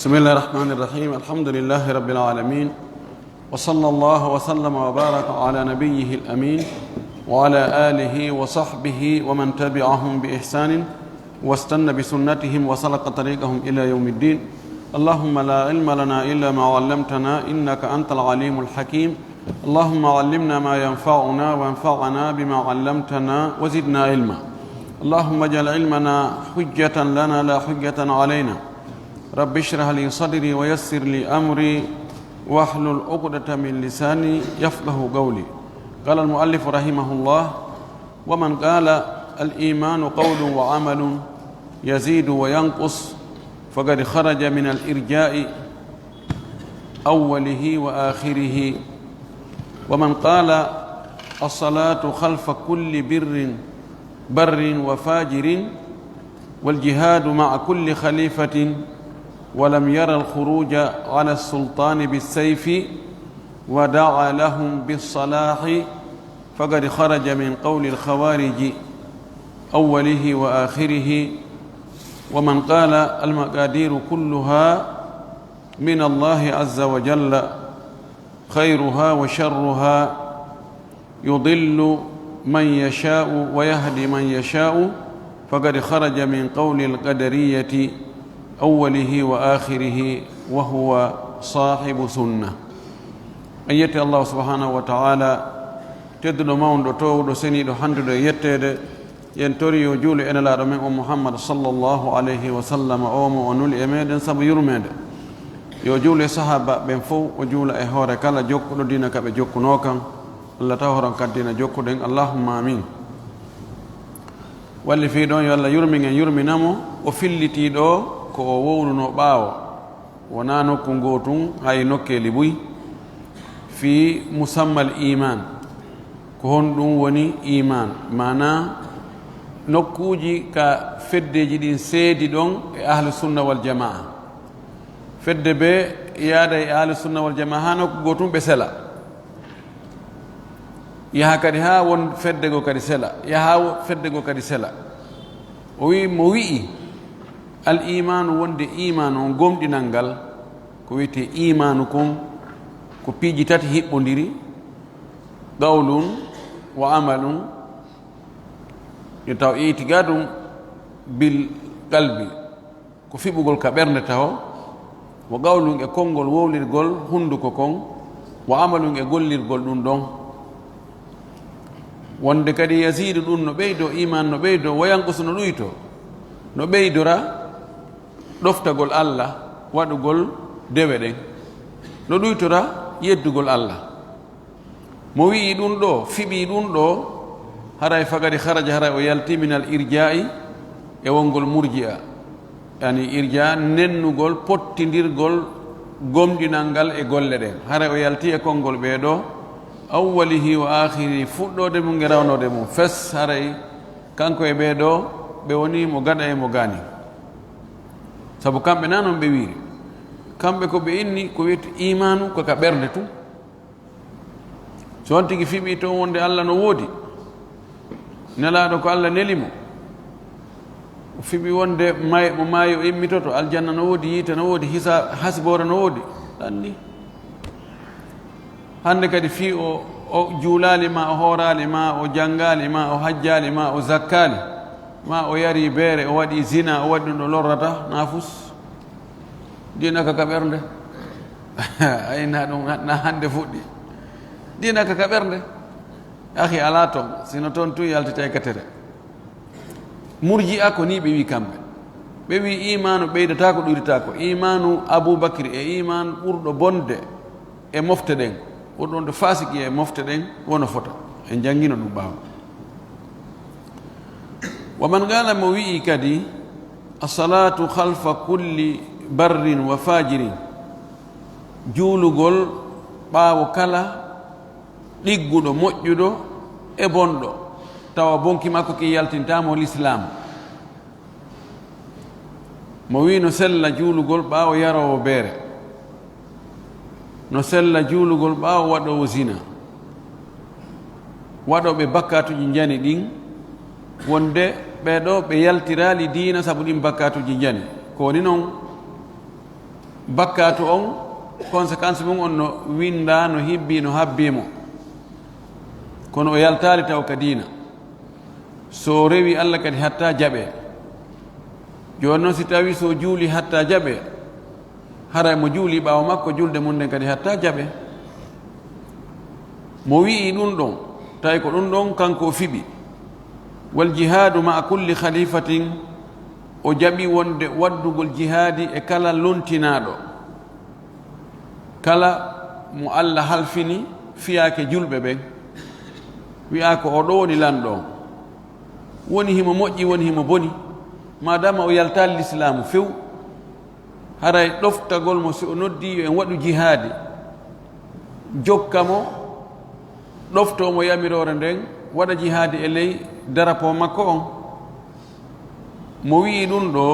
بسم الله الرحمن الرحيم. الحمد لله رب العالمين، وصلى الله وسلم وبارك على نبيه الأمين وعلى آله وصحبه ومن تبعهم بإحسان واستنى بسنتهم وسلك طريقهم إلى يوم الدين. اللهم لا علم لنا إلا ما علمتنا إنك أنت العليم الحكيم. اللهم علمنا ما ينفعنا وانفعنا بما علمتنا وزدنا علما. اللهم اجعل علمنا حجة لنا لا حجة علينا. رب اشرح لي صدري ويسر لي أمري واحلل عقدة من لساني يفقه قولي. قال المؤلف رحمه الله: ومن قال الإيمان قول وعمل يزيد وينقص فقد خرج من الإرجاء أوله وآخره. ومن قال الصلاة خلف كل بر وفاجر والجهاد مع كل خليفة ولم ير الخروج على السلطان بالسيف ودعا لهم بالصلاح فقد خرج من قول الخوارج أوله وآخره. ومن قال المقادير كلها من الله عز وجل خيرها وشرها يضل من يشاء ويهدي من يشاء فقد خرج من قول القدرية أوله وآخره وهو صاحب سنة. أيتي الله سبحانه وتعالى تدل مون تو سني دو هندو يتede ينتوري يجول إن لا رمي محمد صلى الله عليه وسلم أوم ونول إمدن سب يرمد يجول صحابة بن فو وجول إهورة كلا جوك دينا كب جوك نوكا الله تهرم كدينا جوك دين اللهم آمين. واللي في دون يلا يرمي نامو وفيلتي دو ko o wownuno ɓaawo wona nokku ngotum hay nokkeli buy fi musammal iman ko honɗum woni iman, mana nokkuji ka feddeji ɗin seedi ɗon e ahlu sunna wal jamaa. fedde ɓe yaada e ahlu sunna wal jamaa ha nokku gotum ɓe sela, yaha kadi ha won fedde go kadi sela, yaha fedde go kadi sela. O wi mo wi'i al imanu wonde imanu on gomɗinal ngal ko wiyete imanu kon ko piiji tati hiɓɓodiri: qawlun wa amalun, yo taw itigadum bil qalbi ko fiɓugol ka ɓernde taw, wa qawlun e konngol wowlirgol hunduko kon, wa amalun e gollirgol ɗum ɗon. wonde kadi yasidu ɗum no ɓeydo iman no ɓeydo, wayankusu no ɗuyto no ɓeydora ɗoftagol Allah waɗugol dewe ɗen, no ɗuytora yeddugol Allah. mo wi'i ɗum ɗo fiɓi ɗum ɗo haray fagadi haraja haray o yalti min al irja'i e wongol murji'a, yani irja nennugol pottidirgol gomɗinal ngal e golle ɗen. haray o yalti e konngol ɓeeɗo awwalihi wa akhiri, fuɗɗode mum e rawnode mum fes. haray kanko e ɓeeɗo ɓe woni mo gaɗa e mo gaani, sabu kamɓe na noon ɓe wiiri. kamɓe ko ɓe inni ko wiyete imanu koka ɓernde tum. so on tigi fiɓi toon wonde Allah no woodi, nelaɗo ko Allah nelimo, o fiɓi wonde mo maayi o immitoto, aljanna no woodi, yiite no woodi, hasbore no woodi, ɗanni hande kadi fi o juulali ma, o hoorali ma, o janngali ma, o hajjali ma, o zakkali ma, o yari beere, o waɗi zina, o waɗi ɗum ɗo lorrata nafus, dina kaka ɓernde ayna ɗum na hande fuɗɗi, dina kaka ɓernde ahi ala toon, sino toon tu yaltita e katere. murji'a ko ni ɓe wi kamɓe, ɓe wi imanu ɓeydata ko ɗuyrita ko imanu aboubacry e iman ɓurɗo bonde e mofte ɗen, ɓurɗon ɗo fasiki e mofte ɗen wono fota, en janngino ɗum ɓaawa. ومن قال mo wi'i kadi as-salatu khalfa kulli barrin wa fajirin, juulugol ɓaawo kala ɗigguɗo moƴƴuɗo e bonɗo tawa bonki makko ki yaltintamo l'islam. mo wi no sella juulugol ɓaawo yarowo beere, no sella juulugol ɓaawo waɗowo zina, waɗoɓe bakkatuji jani ɗin wonde ɓeɗo ɓe yaltirali diina sabu ɗin bakkatuji jani. ko woni noon bakkatu on conséquence mum on no winda no hibbi no habbimo kono o yaltali taw ka diina so rewi Allah kadi hatta jaɓe joni noon si tawi so juuli hatta jaɓe haray mo juuli ɓaawo makko julde mum nden kadi hatta jaɓe mo wi'i ɗum ɗon tawi ko ɗum ɗon kanko o fiɓi wal jihadu ma kulli khalifatin o jaɓi wonde waddugol jihaadi e kala lontinaɗo kala mo Allah halfini fiyake julɓe ɓen wi'a ko oɗo woni lanɗo woni himo moƴƴi woni himo boni madama o yaltali l'islamu few haray ɗoftagol mo si o noddi yo en waɗu jihaadi jokka mo ɗoftomo yamirore nden waɗa jihaadi e ley darapo makko on mo wi'i ɗum ɗo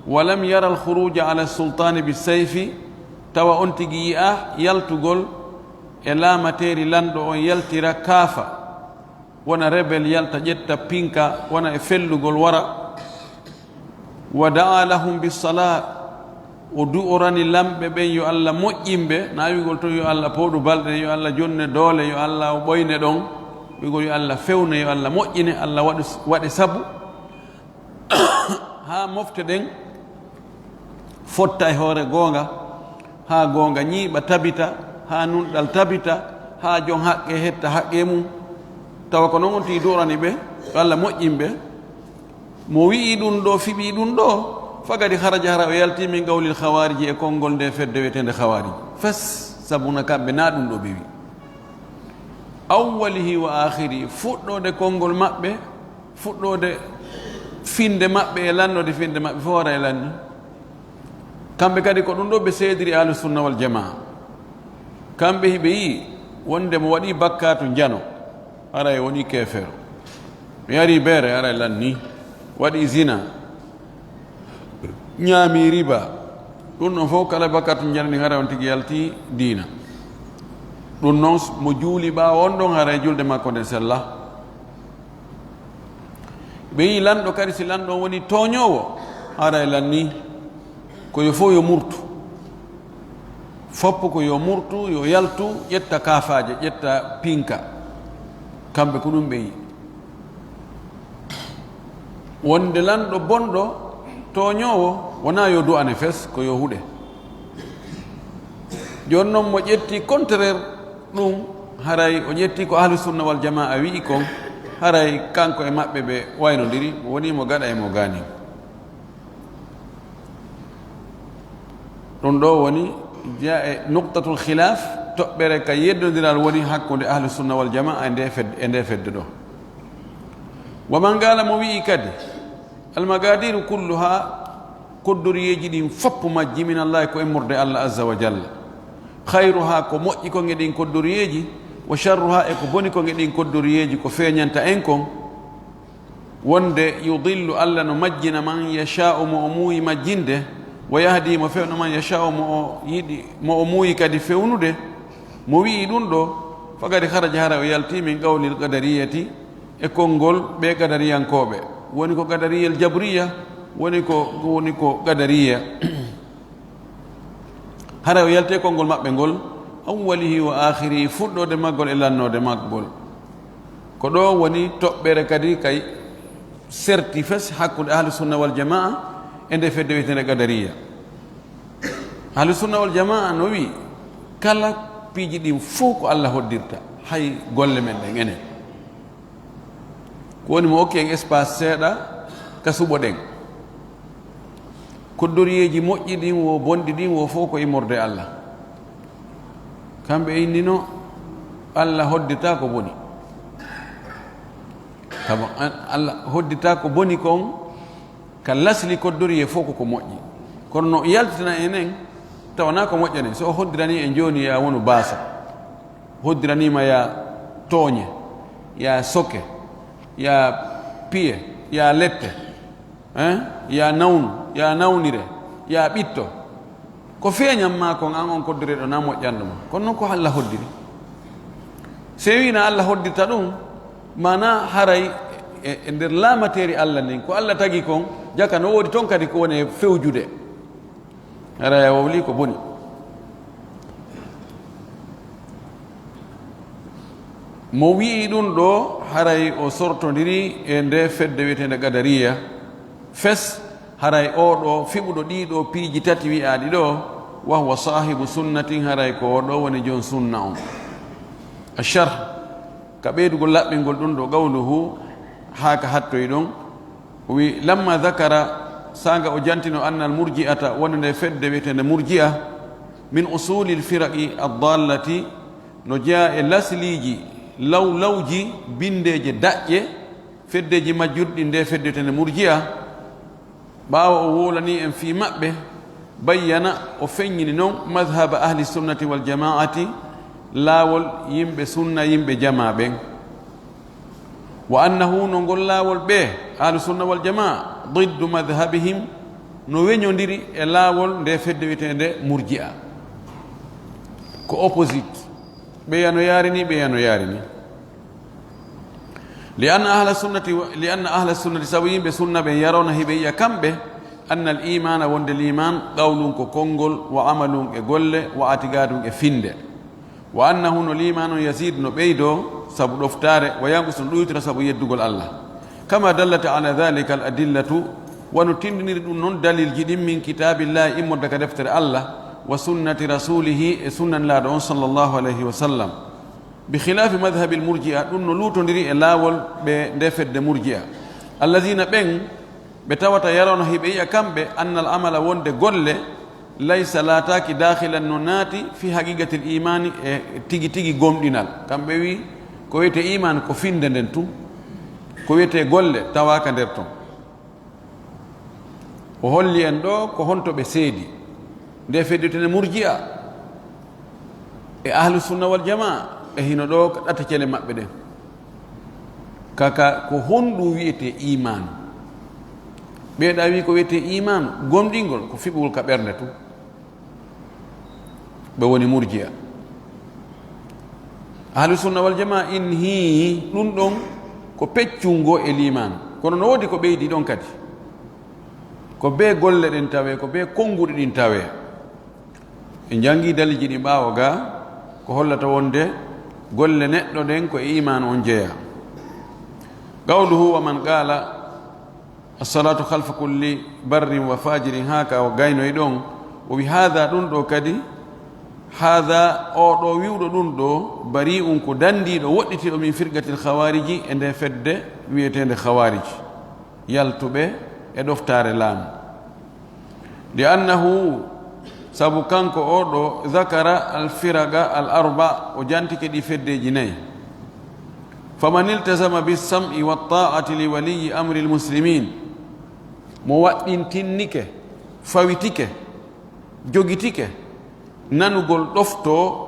walam yara alkhuruja ala sultani bisayfi tawa on tigi yi'a yaltugol e laamateri lanɗo on yaltira kaafa wona rebel yalta ƴetta pinka wona e fellugol wara wa da'a lahum bissalat o du'orani lamɓe ɓen yo Allah moƴƴimɓe na wigol ton yo Allah pooɗu balɗe yo Allah jonne doole yo Allah o ɓoyne ɗon wigol yo Allah fewne yo Allah moƴƴine Allah waɗe sabu ha mofte ɗen fotta e hoore goonga ha goonga ñiiɓa tabita ha nunɗal tabita ha jon haqqe hetta haqqe mum tawa ko noon on tigi du'orani ɓe yo Allah moƴƴimɓe mo wi'i ɗum ɗo fiɓi ɗum ɗo fagadi haraja hara o yalti min gawlil khawariji e konngol nde fedde wiyetende khawariji fes sabuna kamɓe na ɗum ɗo ɓe wi awwalihi wa akhiri fuɗɗode konngol maɓɓe fuɗɗode finde maɓɓe e lannode finde maɓɓe fof wara e lanni kamɓe kadi ko ɗum ɗo ɓe seediri ahlu sunna wal jamaa kamɓe hiɓe yi wonde mo waɗi bakkatu jano ara e woni kefero mi yari beere ara e lanni waɗi zina ñaami riba ɗum ɗon fof kala bakkatu janani hara on tigi yalti diina ɗum noon mo juuli ɓaawo on ɗon hara e julde makko nde sella ɓe yi lanɗo kadi si lanɗo on woni tooñowo hara e lanni koyo fof yo murtu foppo ko yo murtu yo yaltu ƴetta kaafaje ƴetta pinka kamɓe ko ɗum ɓe yi wonde lanɗo bonɗo tooñowo wona yo du'ane fes ko yo huɗe joni noon mo ƴetti contraire ɗum haray o ƴetti ko ahlu sunna wal jamaa wi'i kon haray kanko e maɓɓe ɓe waynodiri woni mo gaɗa e mo gaani ɗum ɗo woni ja e nuqtatul khilaf toɓɓere ka yeddodiral woni hakkude ahlu sunna wal jamaa e nde fedde ɗo waman ngala mo wi'i kadi almagadiru kulluha koddoriyeji ɗin fopp majji min allahi ko immorde allah azza wa jalla khayruha ko moƴƴi ko ngeɗin koddoriyeji wa sharruha e ko boni ko ngeɗin koddoriyeji ko feeñanta en kon wonde yudillu allah no majjina man yasha'u mo o muuyi majjinde wa yahdi mo fewno man yasha'u mo o yiɗi mo o muuyi kadi fewnude mo wi'i ɗum ɗo fagadi haraja hara o yalti min qawlil qadariyati e konngol ɓe qadariyankoɓe woni ko qadariyel jabriya woni ko qadariya hara o yalte konngol maɓɓe ngol awwalihi wa akhirihi fuɗɗode maggol e lannode maggol ko ɗo woni toɓɓere kadi kay serti fes hakkude ahlu sunna wal jamaa e nde fedde wiyetende qadariya ahlu sunna wal jamaa no wi kala piiji ɗin fof ko allah hoddirta hay golle men ɗen enen ko woni mo hokki en espace seeɗa ka suɓo ɗen koddoriyeji moƴƴi ɗin wo bonɗi ɗin wo fof ko immorde allah kamɓe innino allah hoddita ko boni kabo allah hoddita ko boni kon ka lasli koddoriye fof koko moƴƴi kono no yaltitina enen tawana ko moƴƴane so hoddirani en joni ya wonu baasa hoddiranima ya tooñe ya soke ya piye ya lette ya nawnu ya nawnire ya ɓitto ko feeñanma kon an on koddireɗo na moƴƴanɗo ma kono noon ko allah hoddiri se wina allah hoddirta ɗum mana haray e nder laamateri allah ndin ko allah tagi kon jaka no woodi toon kadi ko woni fewjude haraya wawli ko boni mo wi'i ɗum ɗo haray o sortodiri e nde fedde wiyetende gadariya fes haray oɗo fiɓuɗo ɗiɗo piiji tati wi'aɗi ɗo wa huwa sahibu sunnatin haray ko oɗo woni jon sunna on الشرح كبيد قل لا بنقول دون قوله هاك حتى يدون ولما ذكر سانغا أجانتنا أن المرجئة ونفد بيتنا مرجئة من أصول الفرق الضالة نجاء لسليجي لوجي بندج دأجي فدج مجود دي فدتنا مرجئة باو أولاني إن في مأبه بيّن أفنين نوم مذهب أهل السنة والجماعة laawol yimɓe sunna yimɓe jama ɓen wa annahu no ngol laawol ɓe ahlu sunna wal jamaa diddu madhabihim no weñodiri e laawol nde fedde witende murji'a ko opposite ɓeyano yarini ɓeyano yarini li anna ahla sunnati sabu yimɓe sunna ɓen yarona hiɓe yiya kamɓe anna al imana wonde l'iman qawlum ko konngol wa amalum e golle wa atigadum e finde wa annahu no limanu yazid no ɓeydo sabu ɗoftare wa yanqus no ɗoytira sabu yeddugol allah kama dallata ala dhalika al adillatu wano tindiniri ɗum noon dalilji ɗin min kitabillahi immodde ka deftere allah wa sunnati rasulihi e sunnan laaɗo on sallllahu alayhi wa sallam bi khilafi madhabi l murji'a ɗum no luutodiri e laawol ɓe nde fedde murji'a alladina ɓen ɓe tawata yarono hiɓe yiya kamɓe anna al amala wonde golle laysa laataki dakhilan no naati fi haqiqati l imani e tigi tigi gomɗinal kamɓe wi ko wiyete iman ko finde nden tum ko wiyete golle tawaka nder ton o holli en ɗo ko honto ɓe seedi nde fedditene murji'a e ahlu sunna wal jamaa ɓe hino ɗo ko ɗata cele maɓɓe ɗen kaka ko honɗum wiyete iman ɓeeɗa wi ko wiyete iman gomɗingol ko fiɓugol ka ɓernde tum ɓe woni murji'a ahlu sunna wal jamaa in hi ɗum ɗon ko peccungo e liman kono no woodi ko ɓeydi ɗon kadi ko be golle ɗin tawe ko be konnguɗi ɗin tawe e jangi daliji ɗi ɓaawo ga ko hollata wonde golle neɗɗo ɗen ko e iman on jeeya qawluhu wa man qala الصلاة خلف كل بر وفاجر هكا وغاينو ɗon o wi hada ɗum ɗo kadi hada o ɗo wiwɗo ɗum ɗo bari ko dandiɗo woɗɗitiɗo min firgatil khawariji e nde fedde wiyetende khawariji yaltuɓe e ɗoftare laamu li annahu sabu kanko o ɗo zakara alfiraga al arba o jantike ɗi feddeji nayyi faman iltasama bisam'i watta'ati li waliyi amri lmuslimin mo waɗɗintinnike fawitike jogitike nanugol ɗofto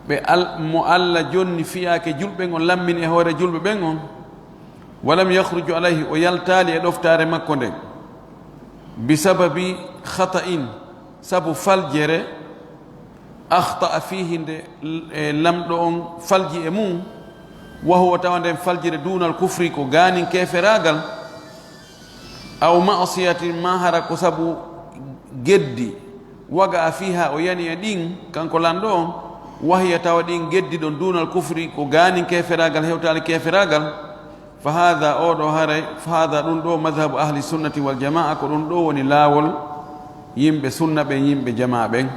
ɓe mo allah jonni fiyake julɓe on lammin e hoore julɓe ɓen on walam yahruju alayhi o yaltali e ɗoftare makko nden bisababi khata'in sabu faljere akhta'a fihi nde lamɗo on falji e mum wa huwa tawa nden faljire dunal kufri ko ganin keferagal aw ma'siyatin ma hara ko sabu geddi waga fiha o yani e ɗin kanko lanɗo on wahiya tawa ɗin geddi ɗon dunal kufri ko ganin keferagal hewtali keferagal fa hada oɗo haray fa hada ɗum ɗo madhabu ahli sunnati wal jamaa ko ɗum ɗo woni laawol yimɓe sunna ɓen yimɓe jama ɓen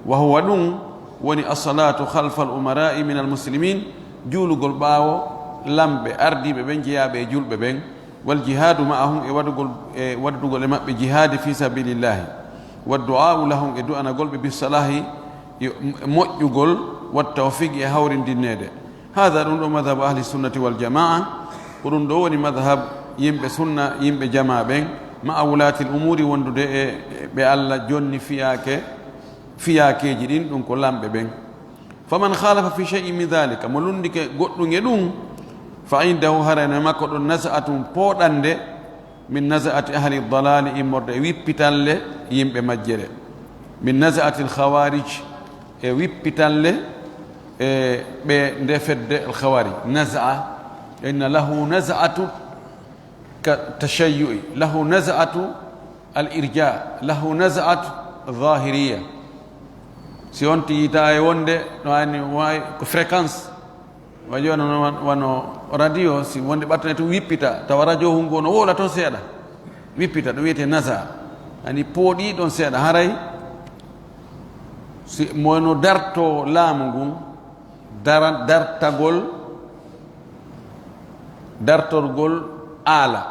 wa huwa ɗum woni assalatu khalfa al umara'i min al muslimin juulugol ɓaawo lamɓe ardiɓe ɓen jeyaɓe e julɓe ɓen wal jihadu ma'ahum e waddugol e maɓɓe jihadi fi sabilillahi wa du'a'u lahum e du'anagol ɓe bisalahi e moƴƴugol wa tawfiq e hawrindinnede hada ɗum ɗo madhabu ahli sunnati wal jamaa ko ɗum ɗo woni madhab yimɓe sunna yimɓe jama ɓen ma wulati l umuri wondude e ɓe allah jonni fiyakeji ɗin ɗum ko lamɓe ɓen faman khalafa fi shay'in min dhalika mo lundike goɗɗum e ɗum fa indahu harane makko ɗon nasa'atum poɗande min nasa'ati ahli dalali immorde e wippitanle yimɓe majjere min nasa'ati l khawarij e wippitanle e ɓe nde fedde al khawarij nasa'a inna lahu nasa'atu ka tashayyu'i lahu nasa'atu al irja lahu nasa'atu zahiriya si on tiyita e wonde no ani way ko fréquence wa joni wano radio si wonde ɓattane to wippita tawa radio hungo no wola toon seeɗa wippita ɗo wiyete nasa ani pooɗi ɗon seeɗa haray si mono darto laamu ngun dartorgol aala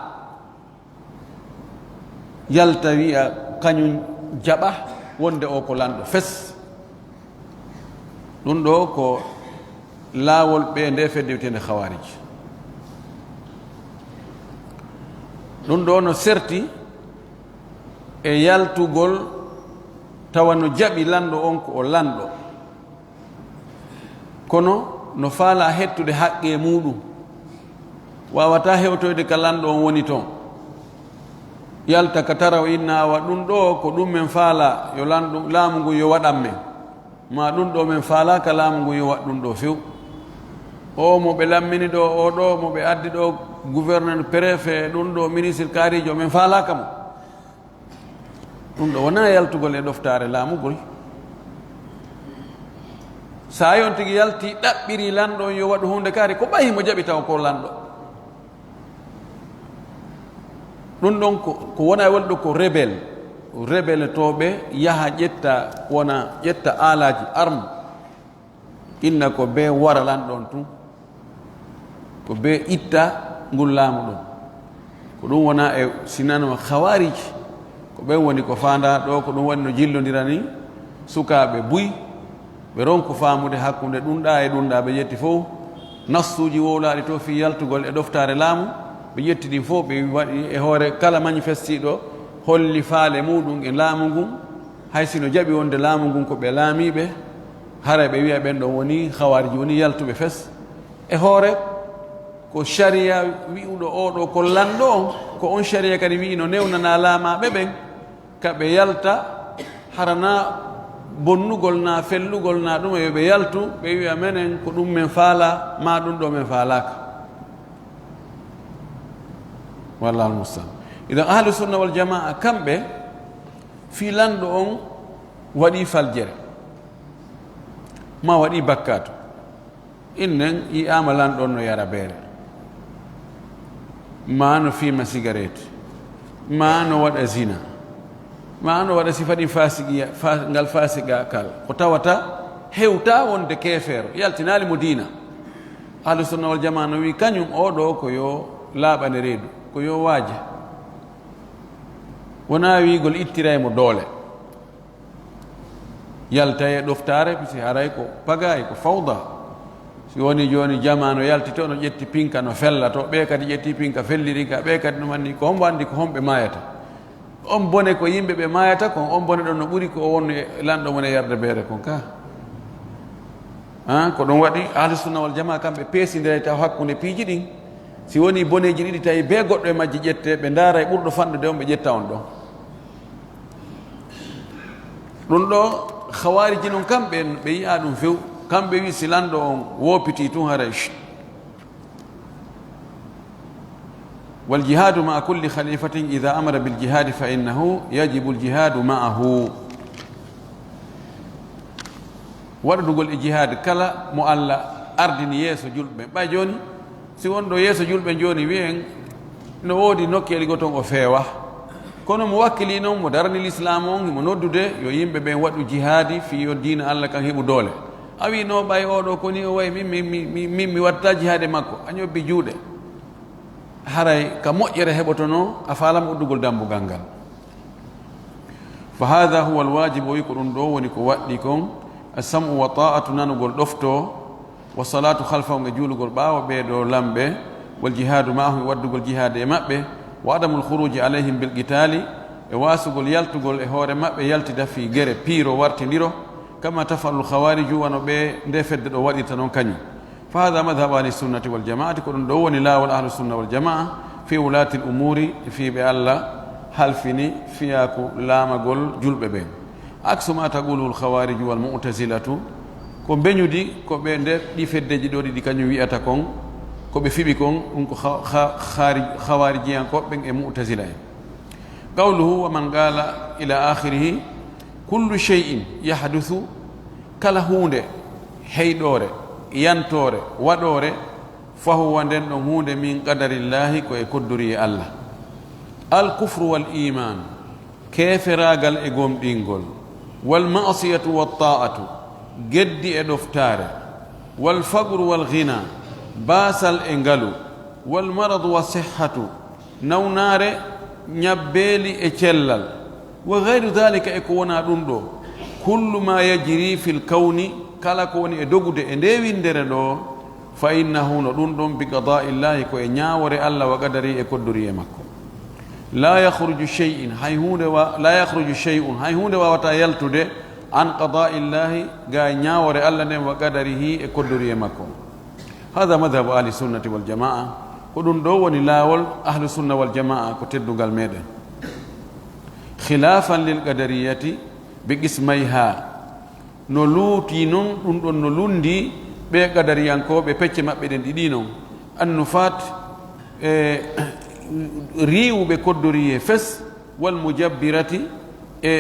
yalta wiya kañum jaɓa wonde o ko lanɗo fes ɗum ɗo ko laawol ɓe nde fedde witende hawariji ɗum ɗo no serti e yaltugol tawa no jaɓi lanɗo on ko o lanɗo kono no faala hettude haqqe muɗum wawata hewtoyde ka lanɗo on woni toon yalta ka taraw inna awa ɗum ɗo ko ɗum men faala yo laamu ngu yo waɗan men ma ɗum ɗo men faala ka laamu ngu yo waɗ ɗum ɗo few o mo ɓe lammini ɗo o ɗo mo ɓe addi ɗo gouverneur préfet ɗum ɗo ministre kaarijo men faalaka mo ɗum ɗo wona yaltugol e ɗoftare laamugol sa yon tigi yalti ɗaɓɓiri lanɗo yo waɗu hunde kaari ko ɓayi mo jaɓi taw ko lanɗo ɗum ɗon ko wona wolɗo ko rebelle toɓe yaha ƴetta aalaji arme inna ko be wara lanɗon tun ko be itta ngol laamu ɗon ko ɗum wona e sinanama hawariji ko ɓen woni ko fanda ɗo ko ɗum woni no jillodira ni sukaɓe buy ɓe ronko faamude hakkude ɗumɗa e ɗumɗa ɓe ƴetti fof nassuji wowlaɗi to fi yaltugol e ɗoftare laamu ɓe ƴetti ɗin fof ɓe waɗi e hoore kala manifestiɗo holli faale muɗum e laamu ngun hay sino jaɓi wonde laamu ngun ko ɓe laamiɓe hara ɓe wiya ɓen ɗon woni hawariji woni yaltuɓe fes e hoore ko sharia wi'uɗo oɗo ko lanɗo on ko on sharia kadi wi no newnana laamaɓe ɓen kaɓe yalta harana bonnugol na fellugol na ɗum yoɓe yaltu ɓe wiya menen ko ɗum men faala ma ɗum ɗo men faalaka wallahu almustaan idan ahlu sunna wal jamaa kamɓe fi lanɗo on waɗi faljere ma waɗi bakkato innen yiyama lanɗo on no yara beere ma no fiima cigarette ma no waɗa zina ma no waɗa sifa ɗin ngal fasiga kal ko tawata hewta wonde keefeero yaltinali mo diina ahlu sunna wal jamaa no wi kañum oɗo ko yo laaɓane reedu ko yo waaja wona wiigol ittira mo doole yalta e ɗoftare si haray ko pagay ko fawda si woni joni jamano yaltito no ƴetti pinka no fella to ɓe kadi ƴetti pinka felliri ka ɓe kadi no manni ko hombo andi ko homɓe mayata on bone ko yimɓe ɓe mayata kon on bone ɗon no ɓuri ko wonno lanɗo mon e yarde beere kon ka ko ɗum waɗi ahlu sunna wal jamaa kamɓe peesidira taw hakkude piiji ɗin si woni boneji ɗiɗi tawi be goɗɗo e majji ƴette ɓe ndaara e ɓurɗo fanɗude on ɓe ƴetta on ɗon ɗum ɗo hawariji noon kamɓe ɓe yiya ɗum few kamɓe wi si lanɗo on woppiti tun haray wal jihadu maa kulli khalifatin ida amara bil jihadi fa innahu yajibu l jihadu maahu waɗadugol e jihad kala mo allah ardini yeeso julɓe ɓay joni si wonɗo yeeso julɓe joni wiyen no woodi nokkeli goton o feewa kono mo wakkili noon mo darani l'islam on mo noddude yo yimɓe ɓen waɗu jihadi fi yo diina allah kan heɓu doole a wi no ɓay oɗo koni o wayi min mi watta jihade makko a ñobbi juuɗe haray ka moƴƴere heɓotono a faalam uddugol dambugal ngal fa hada huwa alwajibu o wi ko ɗum ɗo woni ko waɗɗi kon assamu wa ta'atu nanugol ɗofto wa salatu halfahum e juulugol ɓaawa ɓeeɗo lamɓe wal jihadu mahum e waddugol jihade e maɓɓe wa adamul khuruji alayhim bil qitali e wasugol yaltugol e hoore maɓɓe yaltida fi gere piiro wartidiro kama tafalul khawariju wano ɓe nde fedde ɗo waɗirta noon kañum fa hada madhabu ahli sunnati wal jamaati ko ɗum ɗo woni laawol ahlu sunna wal jamaa fi wulati l umuri fi ɓe allah halfini fiyaku laamagol julɓe ɓen aksu ma taqulu l khawariju wal mu'tazilatu ko beñudi ko ɓe nder ɗi feddeji ɗo ɗiɗi kañum wiyata kon ko ɓe fiɓi kon ɗum ko khawarijiyankoɓe e mu'tazila en qawluhu wa man qala ila akhirihi kullu shay'in yahduthu kala hunde heydore yantore waɗore fahuwa nden ɗon hunde min qadarillahi ko e kodduri Allah. Alkufru wal iman keferagal e gomɗingol, wal ma'siyatu wat ta'atu geddi e ɗoftare, wal faqru wal ghina basal e ngalu, wal maradu wa sihhatu nawnare ñabbeli e cellal, wa gayru dhalika e ko wona ɗum ɗo kullu ma yajri fil kawni kala ko woni e dogude e ndewindere ɗo fa innahu no ɗum ɗon bi qada'illahi ko e ñawore Allah wa qadari e kodduri e makko. la yakhruju shay'in hay hunde wawata yaltude an qada'illahi ga ñawore Allah nden wa qadarihi e kodduri e makko. hada madhabu ahli sunnati wal jama'a ko ɗum ɗo woni laawol ahlu sunna wal jama'a ko teddugal meɗen. khilafan lil qadariyati bi qismayha no luuti non ɗum ɗon no lundi ɓe qadariyankoɓe pecce maɓɓe ɗen ɗiɗi non annufat e riwuɓe koddoriye fes wal mujabbirati e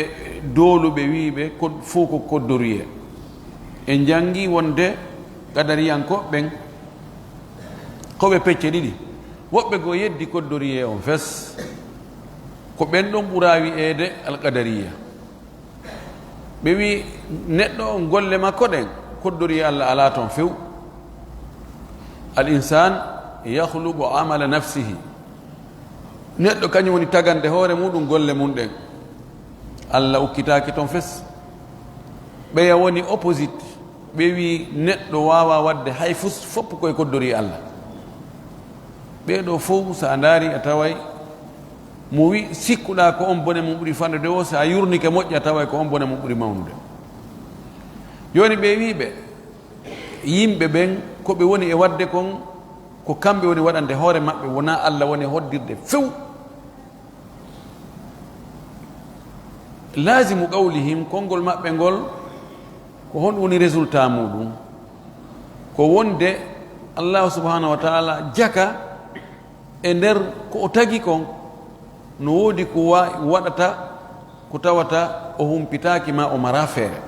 dooluɓe wiiɓe fof ko koddoriye. en jangi wonde qadariyankoɓen koɓe pecce ɗiɗi, woɓɓe go yeddi koddoriye on fes ko ɓen ɗon ɓura wi'eede alqadariya. ɓe wi neɗɗo on golle makko ɗen koddoriye Allah ala toon few. al insan yahlubu amala nafsihi, neɗɗo kañum woni tagande hoore muɗum golle mum ɗen. Allah ukkitaki toon fes. ɓeya woni opposite, ɓe wi neɗɗo wawa wadde hay fopp koye koddori Allah. ɓeɗo fof sa ndaari a taway mo wi sikkuɗa ko on bone mum ɓuri fannude o, sa yurnike moƴƴa taway ko on bone mum ɓuri mawnude. joni ɓe wiɓe yimɓe ɓen ko ɓe woni e wadde kon ko kamɓe woni waɗande hoore maɓɓe, wona Allah woni hoddirde few. lasimu qawlihim konngol maɓɓe ngol ko hon woni résultat muɗum ko wonde Allah subhanahu wa taala jaka e nder ko o tagi kon no woodi ko waɗata ko tawata o humpitaki ma o mara feere.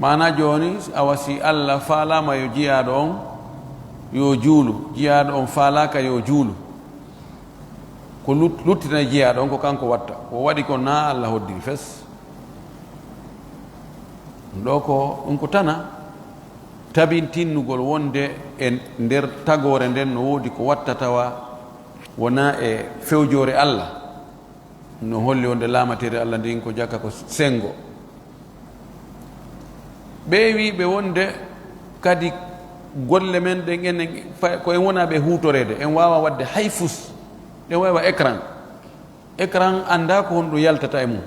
mana joni a wasi Allah faalama yo jiyaɗo on yo juulu, jiyaɗo on faalaka yo juulu, ko luttina jiyaɗo on ko kanko watta, ko waɗi ko na Allah hoddiri fes. ɗo ko ɗum ko tana tabintinnugol wonde e nder tagore nden no woodi ko watta tawa wona e fewjore Allah, no holli wonde lamatere Allah ndin ko jakka ko sengo. ɓe wiɓe wonde kadi golle men ɗen enen ko en wona ɓe hutorede, en wawa wadde hay fus, en wawa écran anda ko honɗo yaltata e mum,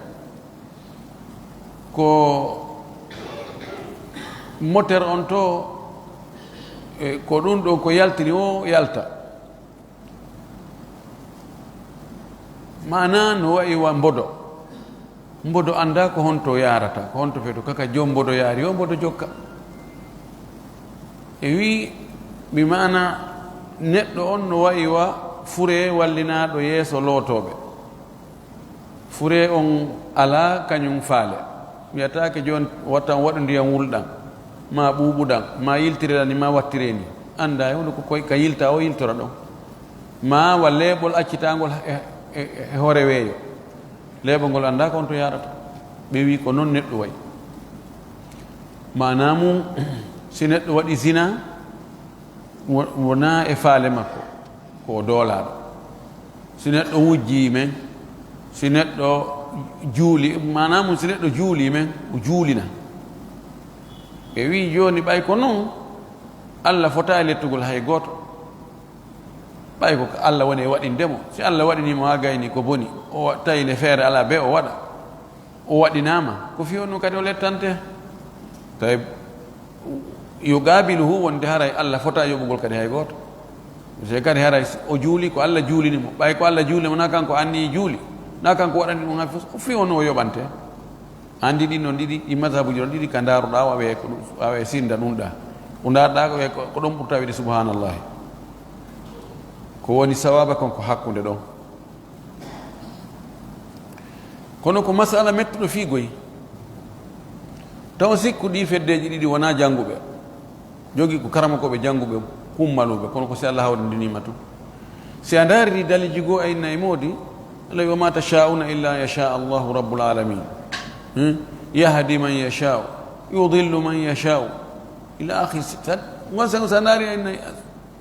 ko moteur on to ko ɗum ɗo ko yaltiri o yalta. mana no wayi wa mbodo anda ko honto yarata, ko honto feeto kaka jom mbodo yaari o mbodo jokka. e wi mi mana neɗɗo on no wayi wa fure wallinaɗo yeeso lootoɓe. fure on ala kañum faale, wiyatake joni wattan waɗu ndiyam wulɗam ma ɓuɓuɗam ma yiltireɗani ma wattire ni, anda e hono ko koy ka yilta o yiltora ɗon, ma wa leeɓol accitagol e hoore weeyo, leeɓol ngol anda ko on to yarata. ɓe wi ko noon neɗɗo wayi. mana mum si neɗɗo waɗi zina wona e faale makko ko doolaɗo, si neɗɗo wujji men, si neɗɗo juuli, mana mum si neɗɗo juuli men o juulina. ɓe wi joni ɓay ko noon Allah fota e lettugol hay goto, ɓay ko Allah woni e waɗindemo. si Allah waɗinimo ha gayni ko boni, o tawine feere ala be o waɗa, o waɗinama ko fiyonno kadi o lettante. tawi yo gaabiluhu wonde haray Allah fota yoɓugol kadi hay goto. se kadi haray o juuli ko Allah juulinimo, ɓay ko Allah juulinimo na kanko anni juuli, na kanko waɗani ɗum ha fof, o fiyonno o yoɓante. andi ɗin noon ɗiɗi ɗi madhabuji ɗon ɗiɗi ka daruɗa wawe ko wawe sinda ɗum ɗa ko darɗa ko ɗon ɓurta wiide subhanallahi. ko woni sawaba kon ko hakkude ɗon. kono ko masala mettuɗo fiigoy taw sikku ɗi feddeji ɗiɗi wona jannguɓe jogii ko karama koɓe jannguɓe kummaluɓe kono ko si Allah hawrindinima tun si a ndaari daliji goo ayinna e moodi Allah wa ma tashauna illa yasha Allahu rabbul alamin yahdi man yashau yudillu man yashau ila akhir gonsen so a ndaari ayinna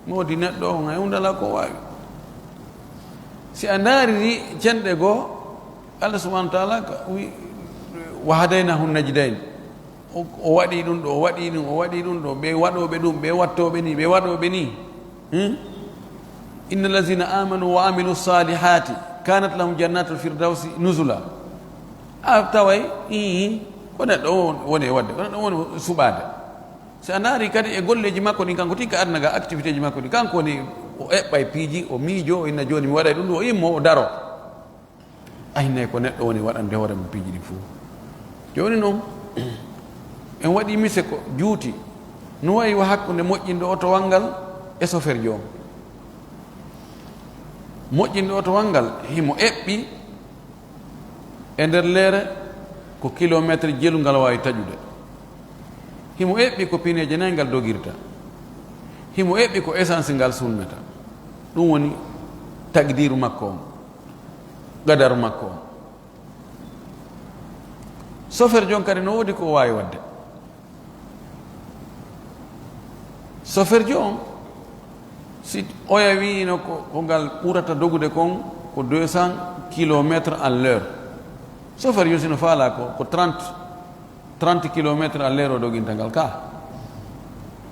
moodi neɗɗo on hay hundala ko waawi si a ndaariri cenɗe goo Allah subhanahu wa taala wi wa hadaynahu najdayn o waɗi ɗum ɗo o waɗi ɗum o waɗi ɗum ɗo ɓe waɗoɓe ɗum ɓe wattoɓe ni ɓe waɗoɓe ni inna allazina amanu wa amilu salihati kanat lahum jannatul firdausi nusula a taway ko neɗɗo woni e wadde ko neɗɗo woni suɓade so a naari kadi e golleji makko ɗin kanko tigka adna ga activité ji makko ɗi kanko woni o eɓɓa e piiji o miijo o inna joni mi waɗay ɗum ɗum o immo o daro aynayi ko neɗɗo woni waɗande hoore mo piiji ɗi fuu joni noon en waɗi mise ko juuti no wayi wa hakkunde moƴƴinde otowal ngal e chauffeur joom moƴƴinde otowal ngal himo eɓɓi e nder leere ko kilométre jelu ngal wawi taƴude himo eɓɓi ko pineje nayi ngal dogirta himo eɓɓi ko essence ngal sulmeta ɗum woni tagdiru makko on gadaru makko on chauffeur jon kadi no woodi ko o wawi wadde chauffeur jo on si oya wino ko ngal ɓurata dogude kon ko 200 kilométre à l'heure chauffeur jo sino faala ko 30 kilométre à l'heure o doginta ngal ka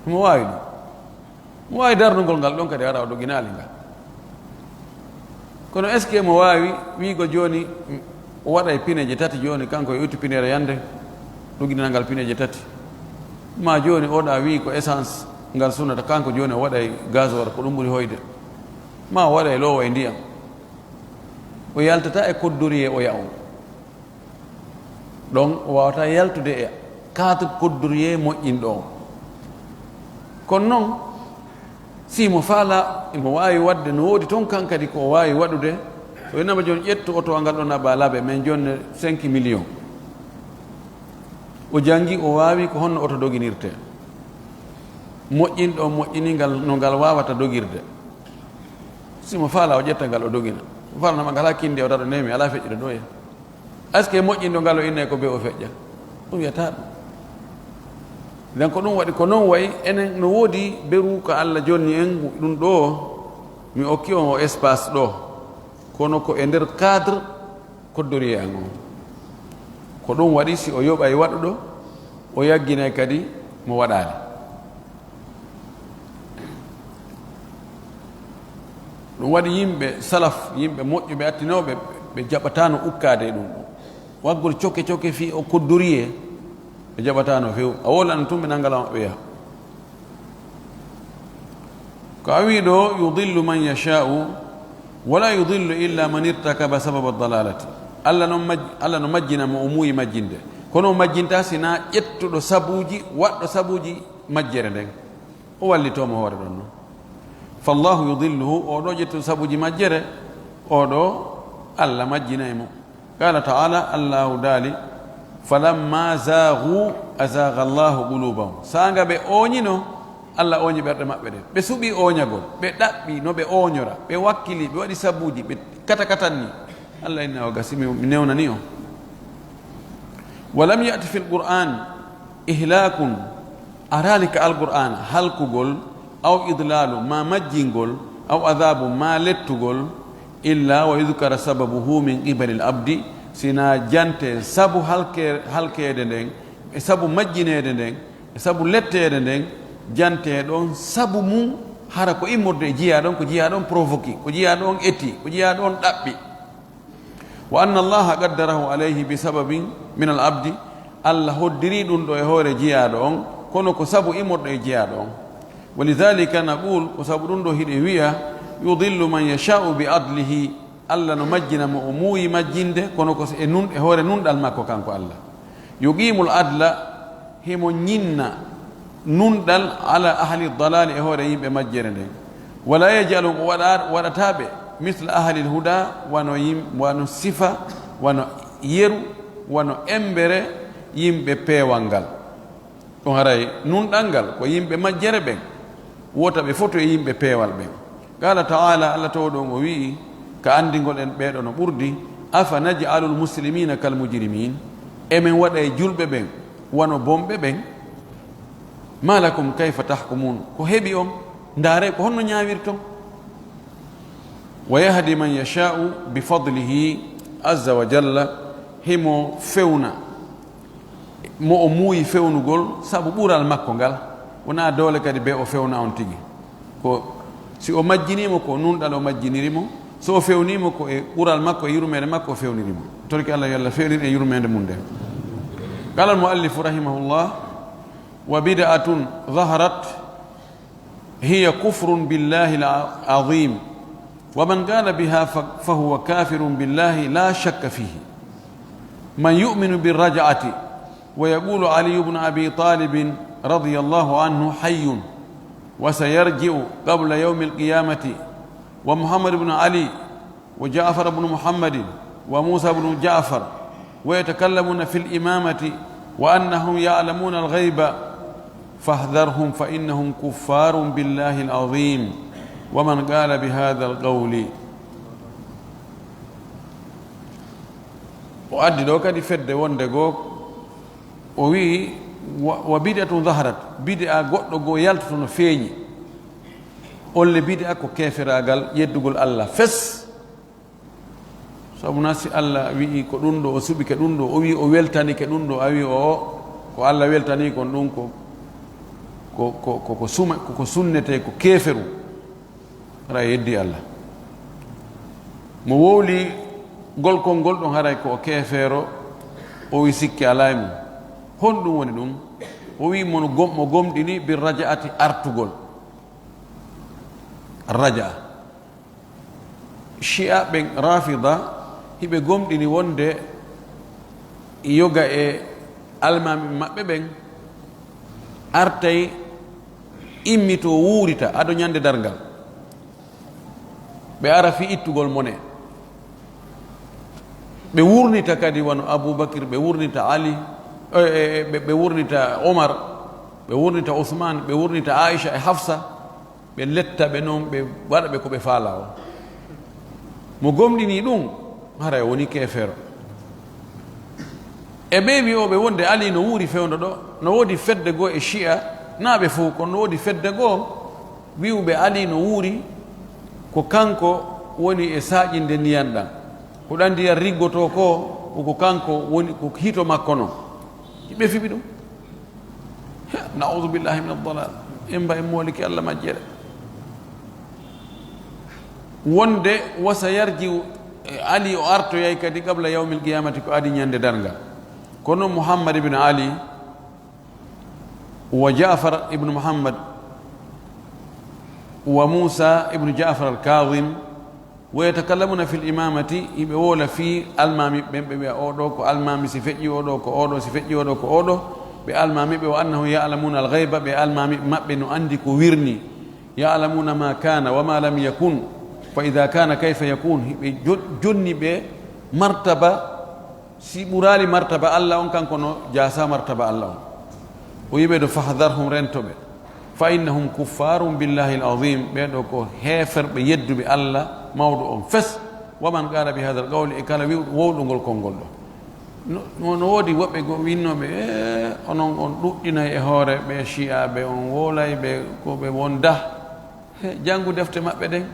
mo wawi ɗum mo wawi darnugol ngal ɗon kadi ara o doginali ngal kono est ce que mo wawi wiigo joni o waɗa e pineje tati joni kanko e utti pinere yande doginana ngal pineje tati ma joni oɗa wi ko essence ngal sunnata kanko joni o waɗa e gasoir ko ɗum ɓuri hoyde ma o waɗa e lowo e ndiyam o yaltata e coddorier o yawo ɗon o wawata yaltude e cadre coddorier moƴƴinɗo o kono noon si mo faala imo wawi wadde no woodi toon kan kadi ko wawi waɗude so inama joni ƴettu otowa ngal ɗon aba laaɓe min joni 5 millions o jangi o wawi ko honno oto doginirte moƴƴinɗo moƴƴiningal no ngal wawata dogirde simo faala o ƴetta ngal o dogina o faalanama ngal ha kindi o taɗo nemi ala feƴƴude ɗo ya est ce que moƴƴinɗo ngal o innayi ko be o feƴƴa ɗum wiyata ɗum nden ko ɗum waɗi ko noon wayi enen no woodi beru ko Allah jonni en ɗum ɗo mi okki on o espace ɗo kono ko e nder cadre coddorier an on ko ɗum waɗi si o yoɓay waɗuɗo o yagginay kadi mo waɗali ɗum waɗi yimɓe salaf yimɓe moƴƴuɓe attinoɓe ɓe jaɓatano ukkade e ɗum ɗo waggol cokke cokke fi o coddorier ɓe jaɓatano few a wolan tumɓe nangala maɓɓe yaha ko a wi ɗo yudillu man yashau wala yudillu illa man irtakaba sababa dalalati Allah no majjinamo o muuyi majjinde kono o majjinta sina ƴettuɗo sabuji waɗɗo sabuji majjere nden o wallitomo hoore ɗon noon fallahu yudilluhu oɗo ƴettuɗo sabuji majjere oɗo Allah majjinaymo qala taala allahu daali falamma zagu azaga allahu qulubahum sanga ɓe oñino Allah oñi ɓerɗe maɓɓe ɗen ɓe suɓi oñagol ɓe ɗaɓɓi no ɓe oñora ɓe wakkili ɓe waɗi sabuji ɓe katakatanni Allah inna o gasi mi newnani o walam yati fi lqur'an ihlakun aralika alqur'an halkugol aw idlalu ma majjingol aw adabu ma lettugol illa wa yudkara sababuhu min qibali l abdi sina jante sabu halkede nden e sabu majjinede nden e sabu lettede nden jante ɗon sabu mum hara ko immorde e jiya ɗon ko jiya ɗon provoqué ko jiya ɗon etti ko jiya ɗon ɗaɓɓi wa anna allaha qaddarahu alayhi bi sababin min al abdi Allah hoddiri ɗum ɗo e hoore jiyaɗo on kono ko sabu immorɗo e jiyaɗo on wa lidhalika naqul ko sabu ɗum ɗo hiɗe wiya yudillu man yashau bi adlihi Allah no majjinamo o muuyi majjinde kono ko e hoore nunɗal makko kanko Allah yuqimul adla himo ñinna nunɗal ala ahli dalali e hoore yimɓe majjere nden wala yajalu o waɗataɓe misle ahli lhuda wano sifa wano yeru wono embere yimɓe peewal ngal ɗum haray nunɗal ngal ko yimɓe majjere ɓen wota ɓe foto e yimɓe peewal ɓen. qala taala allah tawɗon o wii ka andigol en ɓeeɗo no ɓurdi afa naj'alu lmuslimina kalmujrimin emin waɗa e julɓe ɓen wono bomɓe ɓen ma lakum kayfa tahkumun ko heɓi on ndaare ko honno ñaawirton wa yahdi man yasha'u bifadlihi azza wa jalla himo fewna mo o muuyi fewnugol sabu ɓural makko ngal wona doole kadi be o fewna on tigi ko si o majjinimo ko nunɗal o majjinirimo so o fewnimo ko e ɓural makko e yurmede makko o fewnirimo torki allah yo allah fewnin e yurmede mum nden. qala almuallifu rahimahullah wa bid'atun zaharat hiya kufrun billahi alazim wa man qala biha fahuwa kafirun billahi la shakka fihi man yu'minu birraj'ati wa yaqulu ali ibn abi talib radiyallahu anhu hayyun wa sayarji'u qabla yawm alqiyamati wa muhammad ibn ali wa ja'far ibn muhammad wa musa ibn ja'far wa yatakallamuna fil imamati wa annahum ya'lamuna al-ghayba fahdharhum fa innahum kuffarun billahi al-azim wa man qala bihadha al-qawli. o addi ɗo kadi fedde wonde goo o wi wa bid'atun zaharat bid'a goɗɗo goo yaltoto no feeñi olle bid'a ko keferagal yeddugol allah fes sabu na si allah wi'i ko ɗum ɗo o suɓike ɗum ɗo o wi o weltanike ɗum ɗo a wi o ko allah weltani kon ɗum ko sunnete ko keferu hara yeddi allah mo wowli golkol ngol ɗon haray ko o keefeero o wi sikki alaa mum honɗum woni ɗum o wi mo gomɗini bir raja'ati artugol raja shi'a ɓen rafida hiɓe gomɗini wonde yoga e almami maɓɓe ɓen artay immito wuurita aɗo ñande dargal ɓe ara fi ittugol mone ɓe wurnita kadi wono aboubacry ɓe wurnita ali ɓe wurnita omar ɓe wurnita ousmane ɓe wurnita aicha e hafsa ɓe letta ɓe noon ɓe waɗa ɓe ko ɓe faala o mo gomɗini ɗum hara woni kefeero e ɓe wi oɓe wonde ali no wuuri fewndo ɗo no woodi fedde goo e shi'a naaɓe fof kono no woodi fedde goo wiwɓe ali no wuuri ko kanko woni e saaƴinde ndiyan ɗan ko ɗan ndiyan riggoto ko ko kanko woni ko hito makko noon ɓe fiɓi ɗum naudu billahi min aldalal en mba en mooliki allah majjere wonde wasa yarji ali o artoyay kadi qabla yawmi alqiyamati ko adi ñande dargal kono muhammad ibne ali wa jafar ibnu muhammad wa musa ibnu jafar alkadim wa yatakallamuna fi limamati iɓe woola fi almami ɓen ɓe wiya oɗo ko almami si feƴƴi oɗo ko oɗo si feƴƴi oɗo ko oɗo ɓe almami ɓe wa annahu ya'lamuna alghayba ɓe almami maɓɓe no andi ko wirni ya'lamuna ma kana wa ma lam yakun fa ida kana kayfa yakun ɓe jonni ɓe martaba si ɓurali martaba allah on kanko no jasa martaba allah on o yiɓe ɗo fahdarhum rentoɓe fa innahum kuffarum billahi alazim ɓeɗo ko heferɓe yedduɓe allah mawɗo on fes waman qala bi hada alqawli e kala wowɗugol konngol ɗo no woodi woɓɓe go winnoɓe onon on ɗuɗɗinay e hoore ɓe shi'aɓe on wolay ɓe ko ɓe wonda janngu defte maɓɓe ɗen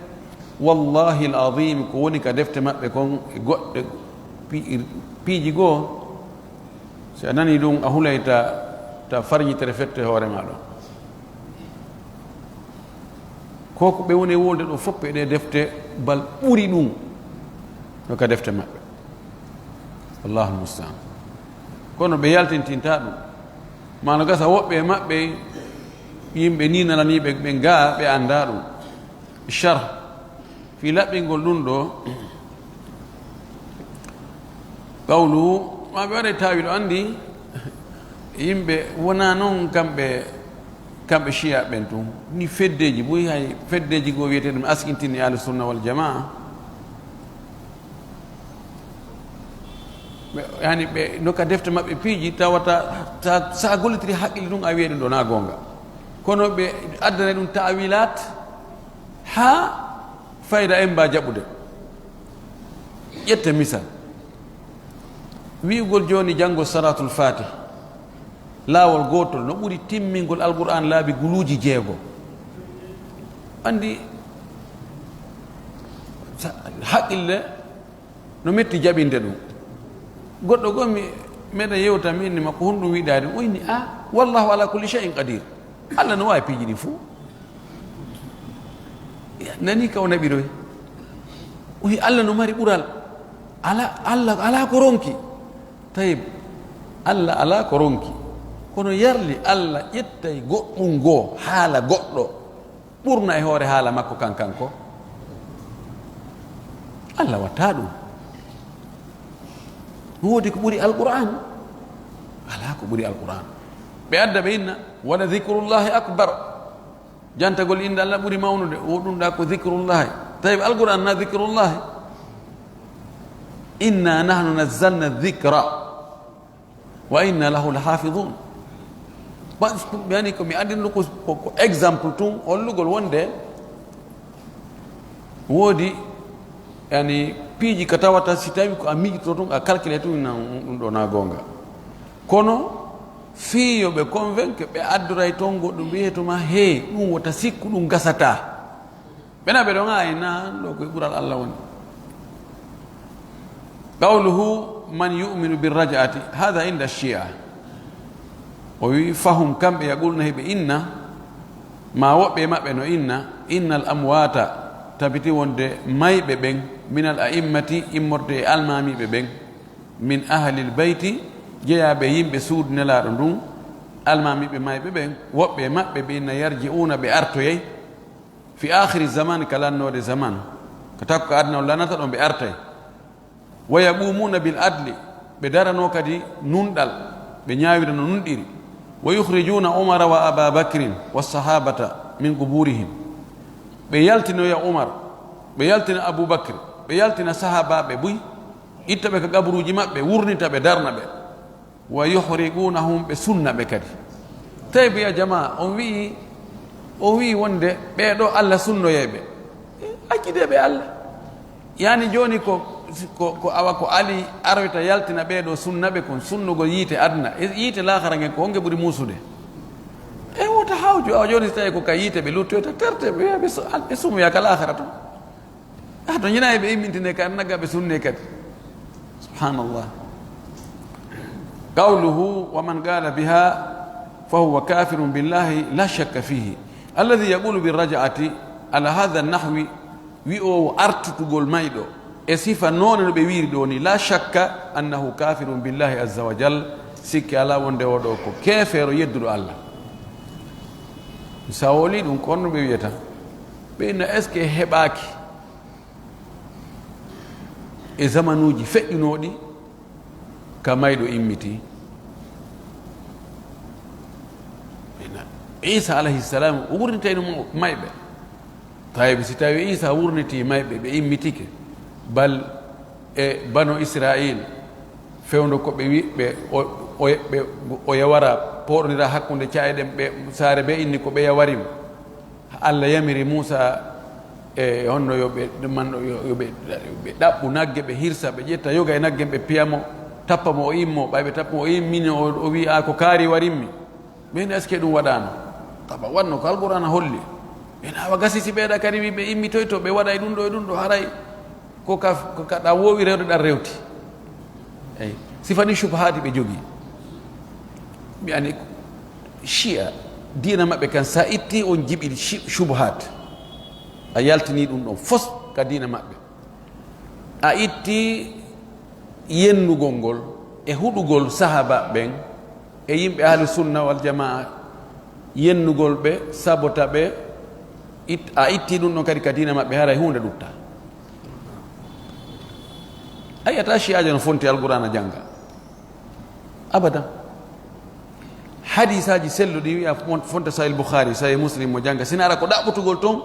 wallahi alazim ko woni ka defte maɓɓe kon e goɗɗe piiji goo si a nani ɗum a hulay ta farñitere fette hoore ma ɗo koko ɓe woni wolde ɗo fof ɗe defte bal ɓuri ɗum no ka defte maɓɓe wallahu almustaan kono ɓe yaltintinta ɗum mano gasa woɓɓe maɓɓe yimɓe ni nananiɓe ɓe ngaa ɓe annda ɗum char fi laɓɓingol ɗum ɗo qawlu ma ɓe waɗa tawi ɗo anndi yimɓe wona noon kamɓe chiya ɓen tun ni feddeji boyi hay feddeji goo wiyete ɗum askintinni ahlu sunna wal jamaa yani ɓe nokka defte maɓɓe piiji tawata sa gollitiri haqqille ɗum a wiye ɗum ɗo na gonga kono ɓe addana ɗum tawilat ha fayda en mba jaɓude ƴette misal wi'ugol joni janggo salatul fatih laawol gotol no ɓuri timmingol alqur'an laabi guluuji 6 andi haqqille no metti jaɓinde ɗum goɗɗo goo mi meɗa yewta mi inni makko honɗum wiɗade o inni a wallahu ala kulli shay'in qadir allah no wawi piiji ɗi fuu nani ka o naɓiroy o wi allah no mari ɓural allah ala ko ronki tayib allah ala ko ronki kono yarli allah ƴettay goɗɗum goo haala goɗɗo ɓurna e hoore haala makko kanko allah watta ɗum woodi ko ɓuri alqur'an ala ko ɓuri alqur'an ɓe adda ɓe inna wala dicrullahi acbar jantagol inde allah ɓuri mawnude o ɗum ɗa ko dicrullahi tawi alqur'an na dicrullahi inna nahnu nazzalna dicra wa inna lahu lahafidun yani ko mi andino ko exemple tun hollugol wonde woodi yani piiji ka tawata si tawi ko a miijito tun a calculé tun ɗum ɗo na gonga kono fiyoɓe convainque ɓe addoray toon goɗɗum wiyetoma he ɗum wota sikku ɗum gasata ɓena ɓe ɗon ay na ɗo koye ɓural allah woni qawluhu man yuminu birrajaati hada inda chia o wi fahum kamɓe yaqulna heɓe inna ma woɓɓe maɓɓe no inna al amwata tabiti wonde mayɓe ɓen min al a'immati immorde e almamiɓe ɓen min ahlil beyti jeeyaɓe yimɓe suudu nelaɗo ndun almamiɓe mayɓe ɓen woɓɓe maɓɓe ɓe inna yarji'una ɓe artoyey fi akhiri zaman ka lannode zaman ko takko ko adna o lanata ɗon ɓe artay wa yaqumuna bil adli ɓe darano kadi nunɗal ɓe ñawira no nunɗiri wa yukhrijuna umara wa aba bakrin wassahabata min quburihim ɓe yaltinoya umar ɓe yaltina aboubacre ɓe yaltina sahabaɓe buy ittaɓe ko gabruji maɓɓe wurnita ɓe darna ɓe wa yuhriqunahum ɓe sunna ɓe kadi tawi biya jama on wi wonde ɓeɗo allah sunnoyeɓe accideɓe allah yani joni ko awa ko ali arwita yaltina ɓeɗo sunnaɓe kon sunnugol yiite adna yiite lahara ngen ko honge ɓuuri musude e wota hawju awa joni so tawi ko ka yiite ɓe luttoyta terte ɓe sumuya ka lahara to to ñinayi ɓe immintine ka nagga ɓe sunne kadi subhanallah qawluhu wa man qala biha fahuwa kafirun billahi la shakka fihi alladhi yaqulu birrajaati ala hadha nahwi wi o artutugol mayɗo e sifa noone no ɓe wiiri ɗo ni la shakka annahu kafirun billahi azza wa jal sikki ala wonde oɗo ko keefeero yedduɗo allah sa woli ɗum ko honno ɓe wiyata ɓe inna est ce que heɓaki e zamanuji feƴƴunoɗi ka mayɗo immiti isa alayhissalam o wurnitayno mayɓe tawi si tawi isa wurniti mayɓe ɓe immitike bal e bano israil fewndo ko ɓe wi ɓe o yawara poɗodira hakkude caayɗen ɓe saare ɓe inni ko ɓe yawarimo allah yamiri moussa e honno yoɓe manɗo yoɓe ɗaɓɓu nagge ɓe hirsa ɓe ƴetta yoga e naggen ɓe piyamo tappa mo o immo ɓayɓe tappa mo o immini o wi a ko kaari warinmi ɓen est ce que ɗum waɗano taba wanno ko alqur'ana holli ɓen awa gasi si ɓeeɗa kadi wi ɓe immitoyto ɓe waɗa e ɗum ɗo haray ko kaɗa wowi rewde ɗan rewti eyi sifani subhati ɓe jogui yani chia dina maɓɓe kan sa itti on jiɓi subhat a yaltini ɗum ɗon fos ka dina maɓɓe a itti yennugol ngol e huɗugol sahaba ɓen e yimɓe ahli sunna wal jamaa yennugol ɓe sabota ɓe a itti ɗum ɗon kadi ka dina maɓɓe haray hunde ɗutta a yiyata chiaje no fonti alqur'ana janga abadan hadisaji selluɗi wiya fonta sahih boukhari sahih muslim mo janga sina ara ko ɗaɓɓutugol toon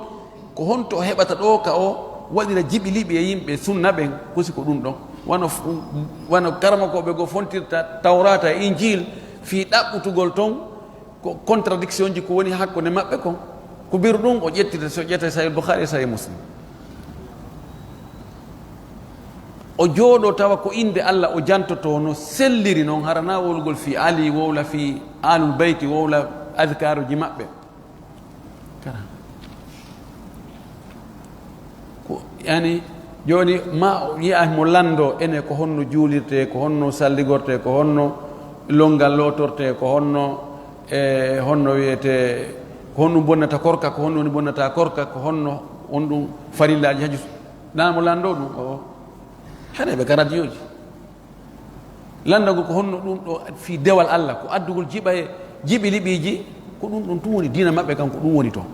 ko honto heɓata ɗo ka o waɗira jiɓiliɓe e yimɓe sunna ɓen kusi ko ɗum ɗon wano karmakoɓe go fontirta tawrata e injil fi ɗaɓɓutugol toon ko contradiction ji ko woni hakkude maɓɓe kon ko biru ɗum o ƴettita so ƴetta sahih boukhari e sahih muslim o jooɗo tawa ko inde allah o jantoto no selliri noon harana wolgol fi ali wowla fi alul beyti wowla adkaruji maɓɓe kara ko yani joni ma yiya mo lando ene ko honno juulirte ko honno salligorte ko honno longal lotorte ko honno honno wiyete ko honno bonnata korka ko honno ni bonnata korka ko honno on ɗum farillaji haju namo lando ɗum o hane ɓe ga radio ji landagol ko honno ɗum ɗo fi dewal allah ko addugol jiɓa e jiɓi liɓiji ko ɗum ɗum tum woni dina maɓɓe kam ko ɗum woni toon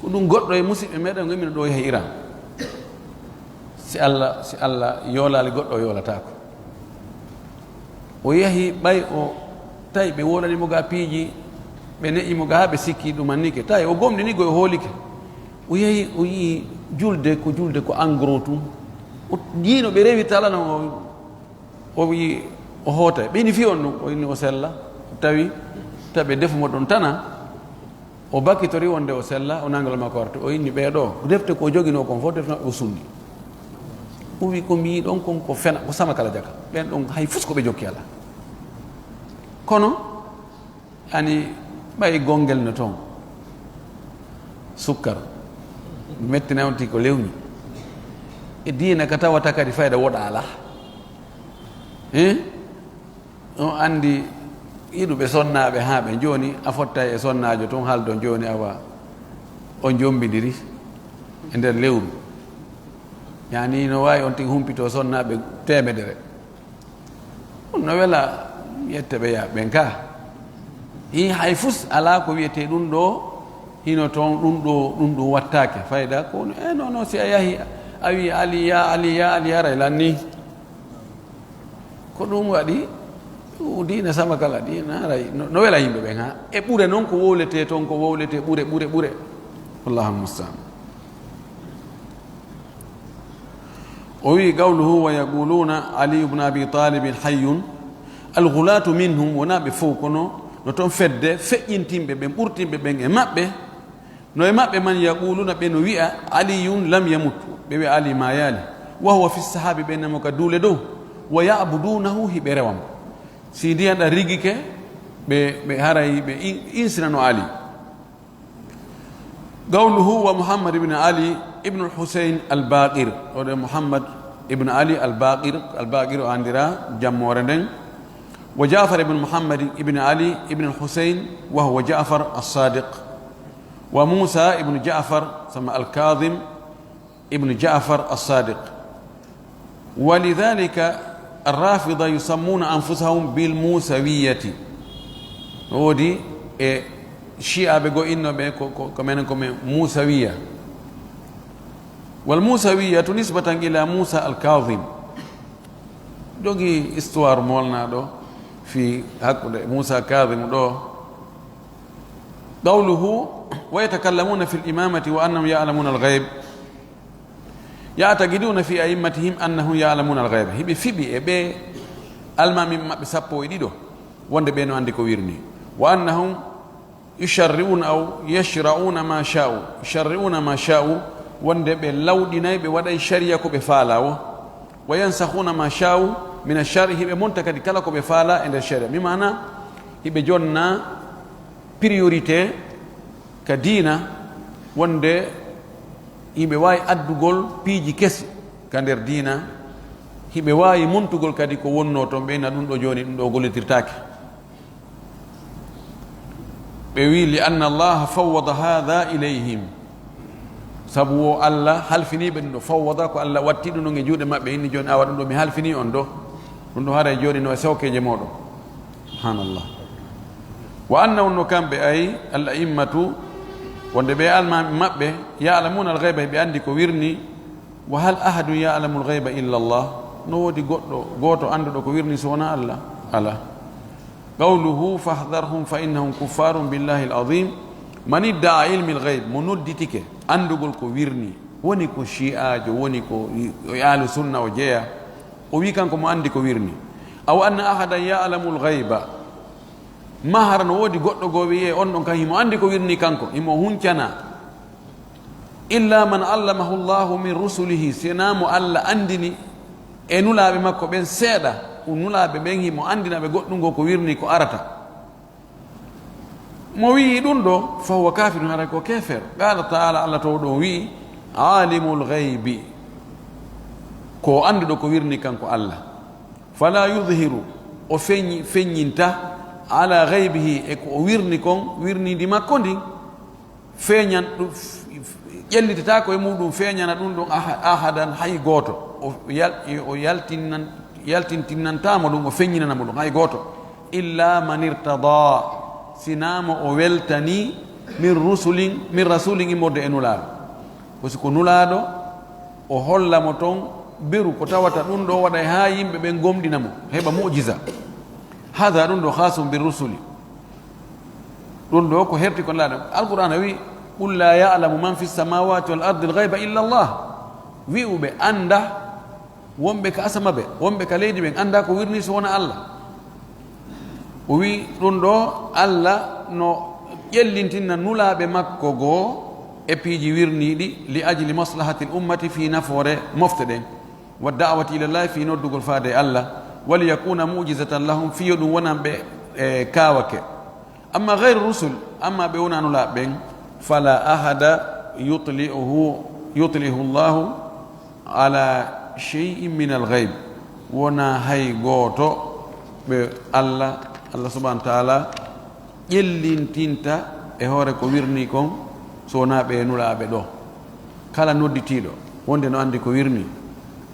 ko ɗum goɗɗo e musidɓe meɗen gomino ɗo yaha iran si allah yoolali goɗɗo o yoolatako o yahi ɓay o tawi ɓe wolanimo ga piiji ɓe neƴimo ga ha ɓe sikki ɗumannike tawi o gomɗini go e hoolike o yahi o yii julde ko en gros tum o yiino ɓe rewi talano o wi o hoota ɓeni fi on ɗum o inni o sella tawi taɓe defumo ɗon tana o bakkitori wonde o sella o nangal makko warte o inni ɓeeɗo defte ko joguino kon fof defnaɓe o sunni o wi ko mbi ɗon kon ko fena ko sama kala jaka ɓen ɗon hay fus ko ɓe jokki ala kono ani ɓay gongel no toon sukkar mettinawti ko lewni e diina ka tawata kadi fayda woɗa ala on andi yiɗuɓe sonnaɓe ha ɓe joni a fotta e sonnajo toon haaldo joni awa o jombidiri e nder lewru yani no wawi on tigi humpito sonnaɓe temedere no wela yette ɓe ya ɓen ka hi hay fus ala ko wiyete ɗum ɗo hino toon ɗum ɗo wattake fayda ko non si a yahi a wi ali ya haray lanni ko ɗum waɗi dina sama kala dina haray no wela yimɓe ɓen ha e ɓuure noon ko wowlete toon ko wowlete ɓuure wallahu almustaan o wi qawluhu wa yaquluna ali ibne abi talibin hayyun alghulatu minhum wona ɓe fof kono no toon fedde feƴƴintimɓe ɓen ɓurtinɓe ɓen e maɓɓe no e maɓɓe man yaquluna ɓe no wiya aliyun lam yamut ɓe wiya ali ma yaali wa huwa fi sahabi ɓe nemo ka duule dow wa yabudunahu hiɓe rewamo si ndiyanɗa rigike ɓe haray ɓe insinano ali qawluhu wa muhammad ibne ali ibnu lhusain albaqir oɗo muhammad ibne ali albaqir o andira jammore nden wa jafar ibne muhammad ibne ali ibne lhusain wa huwa jafar alsadiq wa musa ibnu jafar sama alkadim ibnu jafar alsadiq ولذلك الرافضة يسمون أنفسهم بالموسوية ودي شيعة بيقول إنه كمان موسوية والموسوية نسبة إلى موسى الكاظم دوغي استوار مولنا دو في حق موسى الكاظم دو قوله ويتكلمون في الإمامة وأنهم يعلمون الغيب يعتقدون في أئمتهم أنهم يعلمون الغيب هبي فيبي بي alma min maɓɓe sappo e ɗiɗo wonde ɓe no andi ko wirni wa annahum yusharri'una aw yashra'una ma sha'u yusharri'una ma sha'u wonde ɓe lawɗinay ɓe waɗay sharia ko ɓe faala o wa yansahuna ma sha'u min ashari hiɓe monta kadi kala ko ɓe faala e nder sharia mi mana hiɓe jonna priorité ka diina wonde yimɓe wawi addugol piiji kesi ka nder diina hiɓe wawi montugol kadi ko wonno toon ɓeyna ɗum ɗo joni ɗum ɗo gollitirtake ɓe wi li anna allaha fawwada hadha ilayhim sabu wo allah halfiniɓe ɗum ɗo fawwada ko allah watti ɗum ɗon e juuɗe maɓɓe inni joni awa ɗum ɗo mi halfini on ɗo ɗum ɗo haara joni no e sewkeje moɗon subhanallah wa annahum no kamɓe ay al a'immatu wonde ɓe almami maɓɓe ya'lamuna al ghayba ɓe andi ko wirni wa hal ahadun ya'lamu al ghayba illa allah no woodi goɗɗo gooto annduɗo ko wirni so wona allah ala qawluhu fahdharhum fa innahum kuffarun billahi alazim man idda'a ilmi alghayb mo nodditike andugol ko wirni woni ko shi'ajo woni ko ahlu sunna o jeeya o wi kanko mo andi ko wirni aw anna ahadan ya'lamu al-ghayba mahara no wodi goddo go wiye on don kan himo andi ko wirni kanko himo huncana illa man allamahu Allah min rusulihi sinamu alla andini e nulaabe makko ben seeda nulaabe ben himo andina be goddum go ko wirni ko arata mo wi dum do fa huwa kafirun hara ko kefer qala ta'ala Allah to do wi alimul ghaibi ko andudo ko wirni kanko Allah fala yudhiru o fenyinta ala ghaibihi e ko wirni kon wirni di makko ndi feñan dum ƴellitata ko e muɗum feñana ɗum ɗon ahadan hay goto o yaltintinnantamo ɗum o feññinanamo ɗum hay goto illa man irtada sinamo o weltani min rasulin immorde e nulaɗo ko siko nulaɗo o hollamo toon beru ko tawata ɗum ɗo waɗa ha yimɓe ɓen gomɗinamo heɓa mujiza hada ɗum ɗo hasum bi rusuli ɗum ɗo ko herti ko laaɗo alqur'ana wi qul la ya'lamu man fi samawati wal ardi al-ghayba illa Allah wi'uɓe anda wonɓe ka asama ɓe wonɓe ka leydi ɓen anda ko wirni so wona Allah o wi ɗum ɗo Allah no ƴellintinna nulaaɓe makko goo e piiji wirniɗi li ajli maslahati l ummati fi nafoore mofte ɗen wa da'wati ila llahi fi noddugol faade Allah wali yakuna mujizatan lahum fiyo ɗum wonanɓe e kawake amma gayre rusul amma ɓe wona nulaaɓe ɓen fala ahada yutlihu llahu ala shay'in min alghayb wona hay gooto ɓe Allah subhanahu wa taala ƴellintinta e hoore ko wirni kon so wona ɓe nulaaɓe ɗo kala nodditiiɗo wonde no anndi ko wirni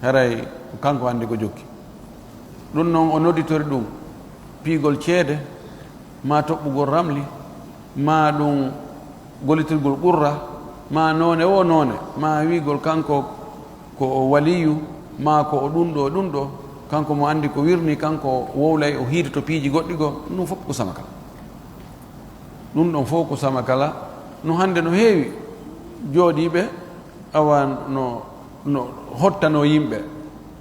haray kanko anndi ko jokki ɗum noon o nodditori ɗum piigol ceede ma toɓɓugol ramli ma ɗum gollitirgol ɓurra ma noone o noone ma wiigol kanko ko o waliyu ma ko o ɗum ɗo kanko mo anndi ko wirni kanko wowlay o hiidoto piiji goɗɗi goo ɗum fof ko sama kala ɗum ɗon fof ko sama kala no hannde no heewi jooɗiiɓe awa no hottano yimɓe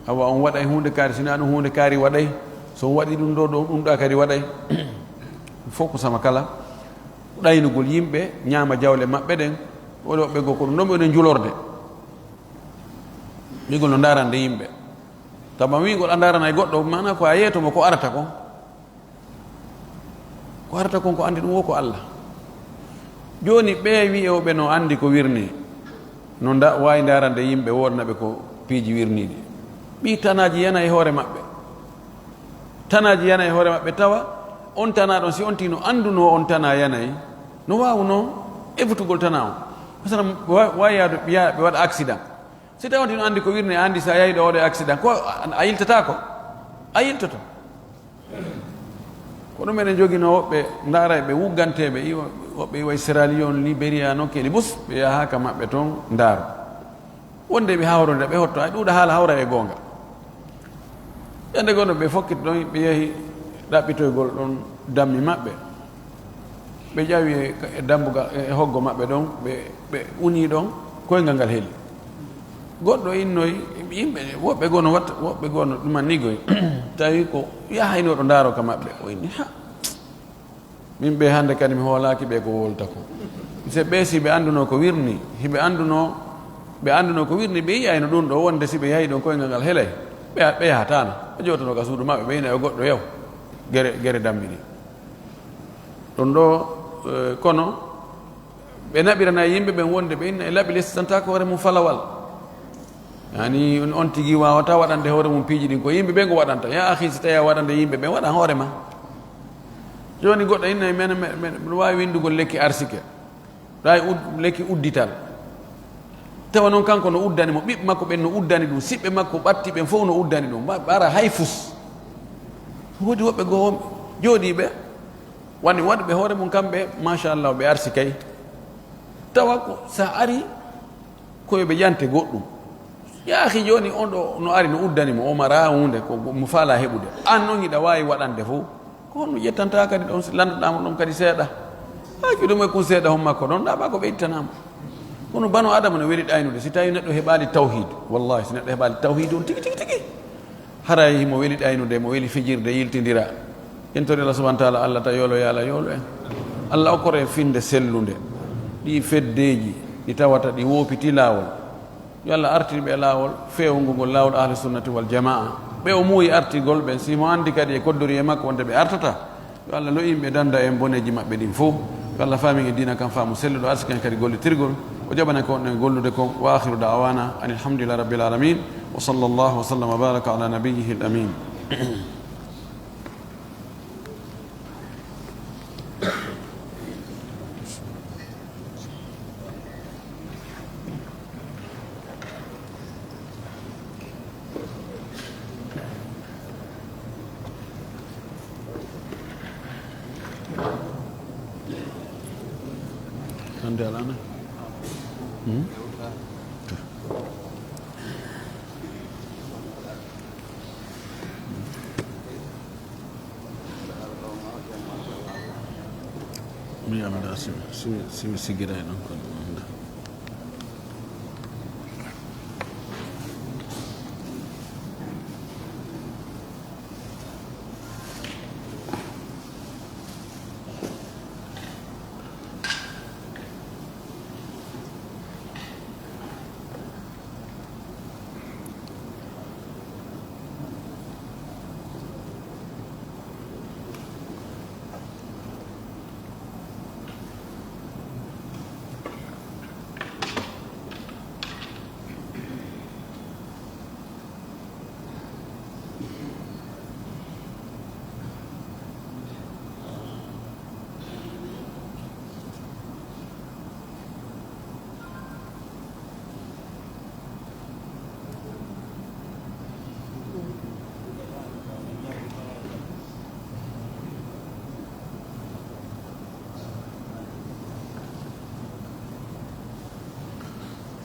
awa on waɗay hunde kaari sina ɗum hunde kaari waɗay so waɗi ɗum ɗo ɗum ɗa kadi waɗay fof ko sama kala ɗaynugol yimɓe ñaama jawle maɓɓe ɗen oɗoɓe goo ko ɗum ɗon ɓe ɗen julorde wigol no darande yimɓe tama wigol a darana e goɗɗo mana ko a yeetomo ko arata kon ko andi ɗum wo ko Allah joni ɓe wi oɓe no andi ko wirni no wawi darande yimɓe wodnaɓe ko piiji wirniɗi ɓi tanaji yana e hoore maɓɓe tawa on tana ɗon si on tino anduno on tana yanayi no wawno evutugol tana on pasana wawi yaade ɓe waɗa accident si tawi on tino andi ko wirni a andi sa yahi ɗo oɗo accident ko a yiltata ko a yiltoto ko ɗum eɗen jogino woɓɓe ndaara ɓe wugganteɓe woɓɓe iwa Sierra Leone Libéria nokkeli bus ɓe yaha ka maɓɓe toon ndaaro wonde ɓe hawronde ɓe hotto ay ɗuuɗa haala hawra e goonga ƴande gono ɓe fokkiti ɗon ɓe yehi ɗaɓɓitoygol ɗon dammi maɓɓe ɓe ƴawi e dambugal e hoggo maɓɓe ɗon ɓe uni ɗon koyngal ngal heeli goɗɗo innoyi yimɓe woɓɓe gono ɗuman nigoy tawi ko yahayno ɗo ndaaro ka maɓɓe o inni ha min ɓe hannde kadi mi hoolaki ɓe ko wolta ko se ɓe si ɓe annduno ko wirni hiɓe annduno ko wirni ɓe yiyayno ɗum ɗo wonde si ɓe yahi ɗon koyngal ngal heelay ɓe yahatano ɓe jewtono ka suudu maɓɓe ɓe yina e goɗɗo yaw gere dammini ɗum ɗo kono ɓe naɓirana yimɓe ɓen wonde ɓe inna e laaɓi lestantako hoore mum falawal yani on tigi wawata waɗande hoore mum piiji ɗin ko yimɓe ɓe ngo waɗanta ya ahi si tawi a waɗande yimɓe ɓe waɗan hoore ma joni goɗɗo inna e mene wawi windugol lekki arsike ɗay lekki uddital tawa noon kanko no uddani mo ɓiɓɓe makko ɓen no uddani ɗum siɓɓe makko ɓatti ɓen fof no uddani ɗum ɓara hay fus woodi woɓɓe goo jooɗiɓe wani waɗɓe hoore mum kamɓe machallah ɓe arsi kay tawa ko sa ari koyeɓe ƴante goɗɗum yaahi joni on ɗo no ari no uddanimo o mara hunde ko mo faala heɓude an noon hiɗa wawi waɗande fof ko honno ƴettanta kadi ɗon landuɗama ɗon kadi seeɗa haki ɗum e kon seeɗa hon makko ɗon ɗaɓa ko ɓe ittanama kono bano adama no weli ɗaynude si tawi neɗɗo heɓali tawhid wallahi si neɗɗo heɓali tawhid on tigi haray mo weli ɗaynude mo weli fijirde yiltidira en tori Allah subhanahu wa ta'ala Allah ta yolo yala yolo en Allah okore finde sellunde ɗi feddeji ɗi tawata ɗi wopiti lawol yo Allah artiri ɓe lawol fewngu ngol lawol ahli sunnati wal jamaa ɓe o muuyi artigol ɓe simo andi kadi e koddori e makko wonde ɓe artata yo Allah lo yimɓe danda en boneji maɓɓe ɗin fof yo Allah faami e dina kam faamu selluɗo arsiken kadi gollitirgol o jaɓana ko ɗen gollude ko wa akhiru da'wana an alhamdulillahi rabbil alamin wa sallallahu wa sallam wa baraka ala nabiyyihi al amin Ande alana mi amada si sigira non ko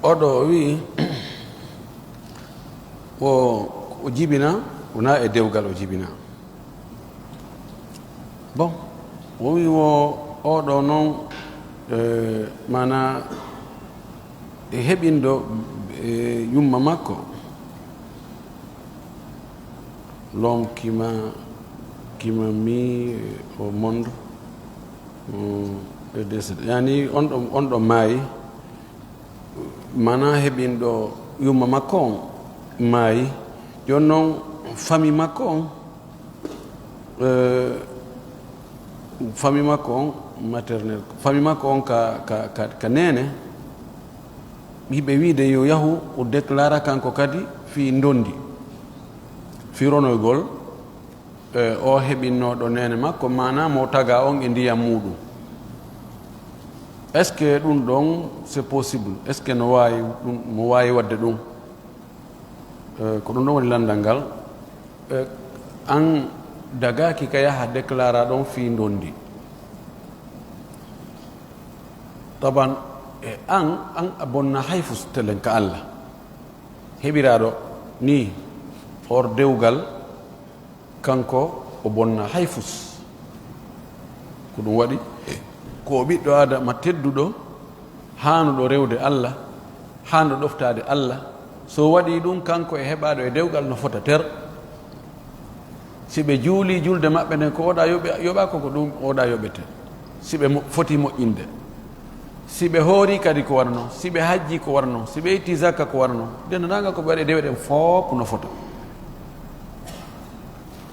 oɗo o wi o jibina wona e dewgal o jibina bon o wi oɗo noon mana e heɓindo yumma makko l'homme qui m'a mis au monde est décédé yani on ɗo maayi mana heɓinɗo yumma makko on maayi joni noon famille makko on famille makko on maternel famille makko on ka nene yiɓe wiide yo yahu o déclara kanko kadi fi ndondi fi ronoygol o heɓinnoɗo nene makko mana mo taga on e ndiyam muɗum est ce que ɗum ɗon c'est possible est ce que no wawi ɗum mo wawi wadde ɗum ko ɗum ɗon woni landal ngal an dagaki ka yaha déclara ɗon fi ndondi taban e an a bonna hay fustelen ka Allah heɓiraɗo ni or dewgal kanko o bonna hay fus ko ɗum waɗi ko ɓiɗɗo adama tedduɗo hanuɗo rewde Allah hanuɗo ɗoftade Allah so waɗi ɗum kanko e heɓaɗo e dewgal no fota ter si ɓe juuli julde maɓɓe nden ko oɗa yoɓa koko ɗum oɗa yoɓete si ɓe foti moƴƴinde si ɓe hoori kadi ko warno si ɓe hajji ko warno si ɓe itti zakka ko warno dendananga ko ɓe waɗi dewe ɗen fof no fota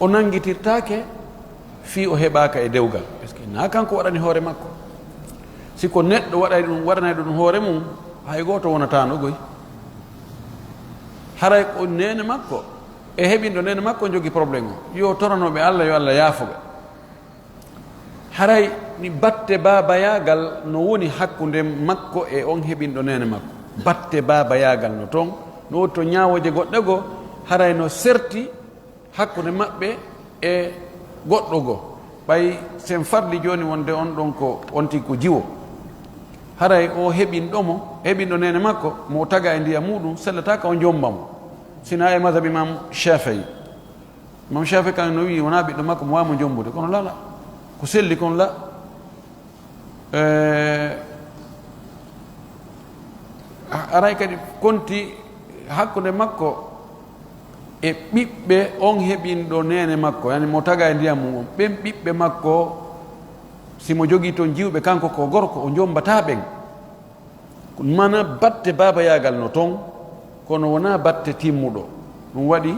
o nanguitirtake fi o heɓaka e dewgal par ce que na kanko waɗani hoore makko siko neɗɗo waɗay ɗum waɗanay ɗum hoore mum hay goto wonatano goy haray ko nene makko e heɓinɗo nene makko jogui probléme o yo toranoɓe Allah yo Allah yaafoɓe haray ni batte babayagal no woni hakkude makko e on heɓinɗo nene makko batte babayagal no toon no woni to ñawoje goɗɗe go haray no serti hakkude maɓɓe e goɗɗo go ɓay sen farli joni wonde on ɗon ko on tigi ko jiwo haray o heɓinɗomo heɓinɗo nene makko mo taga e ndiyam muɗum sellataka o jombamo sina e madhabe imam Shafi'i kan no wi wona ɓiɗɗo makko mo wawimo jombude kono lala ko selli kono la aray kadi konti hakkude makko e ɓiɓɓe on heɓinɗo nene makko yani mo taga e ndiyam mum on ɓen ɓiɓɓe makko simo jogii toon jiwɓe kanko ko gorko o jombata ɓen mana batte baaba yagal no toon kono wona batte timmuɗo ɗum waɗi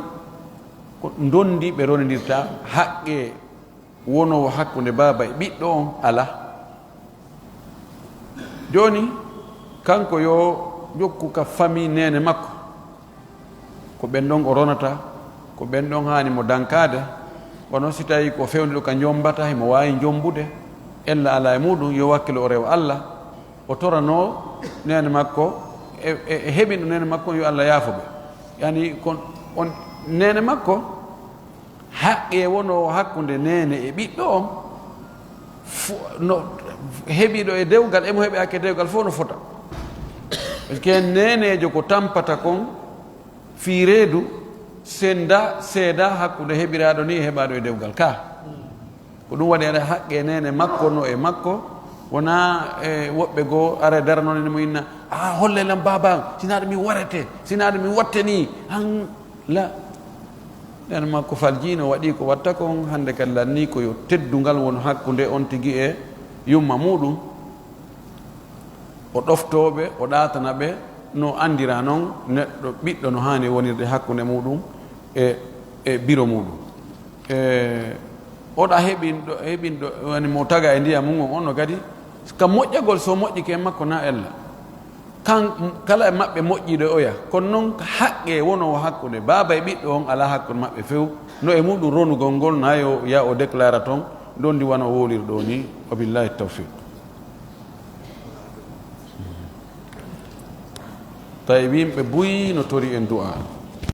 ko dondi ɓe rondirta haqqe wonowo hakkunde baaba e ɓiɗɗo on ala joni kanko yo jokku ka famille nene makko ko ɓen ɗon o ronata ko ɓen ɗon hani mo dankade wono si tawi ko fewniɗo ka jombata himo wawi jombude ella ala e muɗum yo wakkilo o rewa Allah o torano nene makko e heɓinɗo nene makko yo Allah yaafoɓe yani kon on nene makko haqqe wono hakkunde nene e ɓiɗɗo on no heɓiɗo e dewgal emo heɓi hakke dewgal fof no fota par ce que nenejo ko tampata kon fi reedu senda seeda hakkude heɓiraɗo ni e heɓaɗo e dewgal ka ko ɗum waɗi aɗa haqqe nene makko no e makko wona e woɓɓe goo ara daranone mo inna a hollelam baba sinaɗo mi warete sinaɗo mi watte ni han la nene makko faljino waɗi ko watta kon hande kadi lanni ko yo teddungal won hakkude on tigui e yumma muɗum o ɗoftoɓe o ɗatana ɓe no andira noon neɗɗo ɓiɗɗo no hani wonirde hakkude muɗum e biro muɗum oɗa heɓinɗo woni mo taga e ndiyam mum on no kadi ka moƴƴagol so moƴƴike makko na ella kala e maɓɓe moƴƴiɗo oya kono noon haqqe wonowo hakkude baaba e ɓiɗɗo on ala hakkude maɓɓe few no e muɗum ronugol ngol na yo ya o déclara toon dondi wona o wolirɗo ni wabillahi tawfiq tawi yimɓe buyi no tori en du'a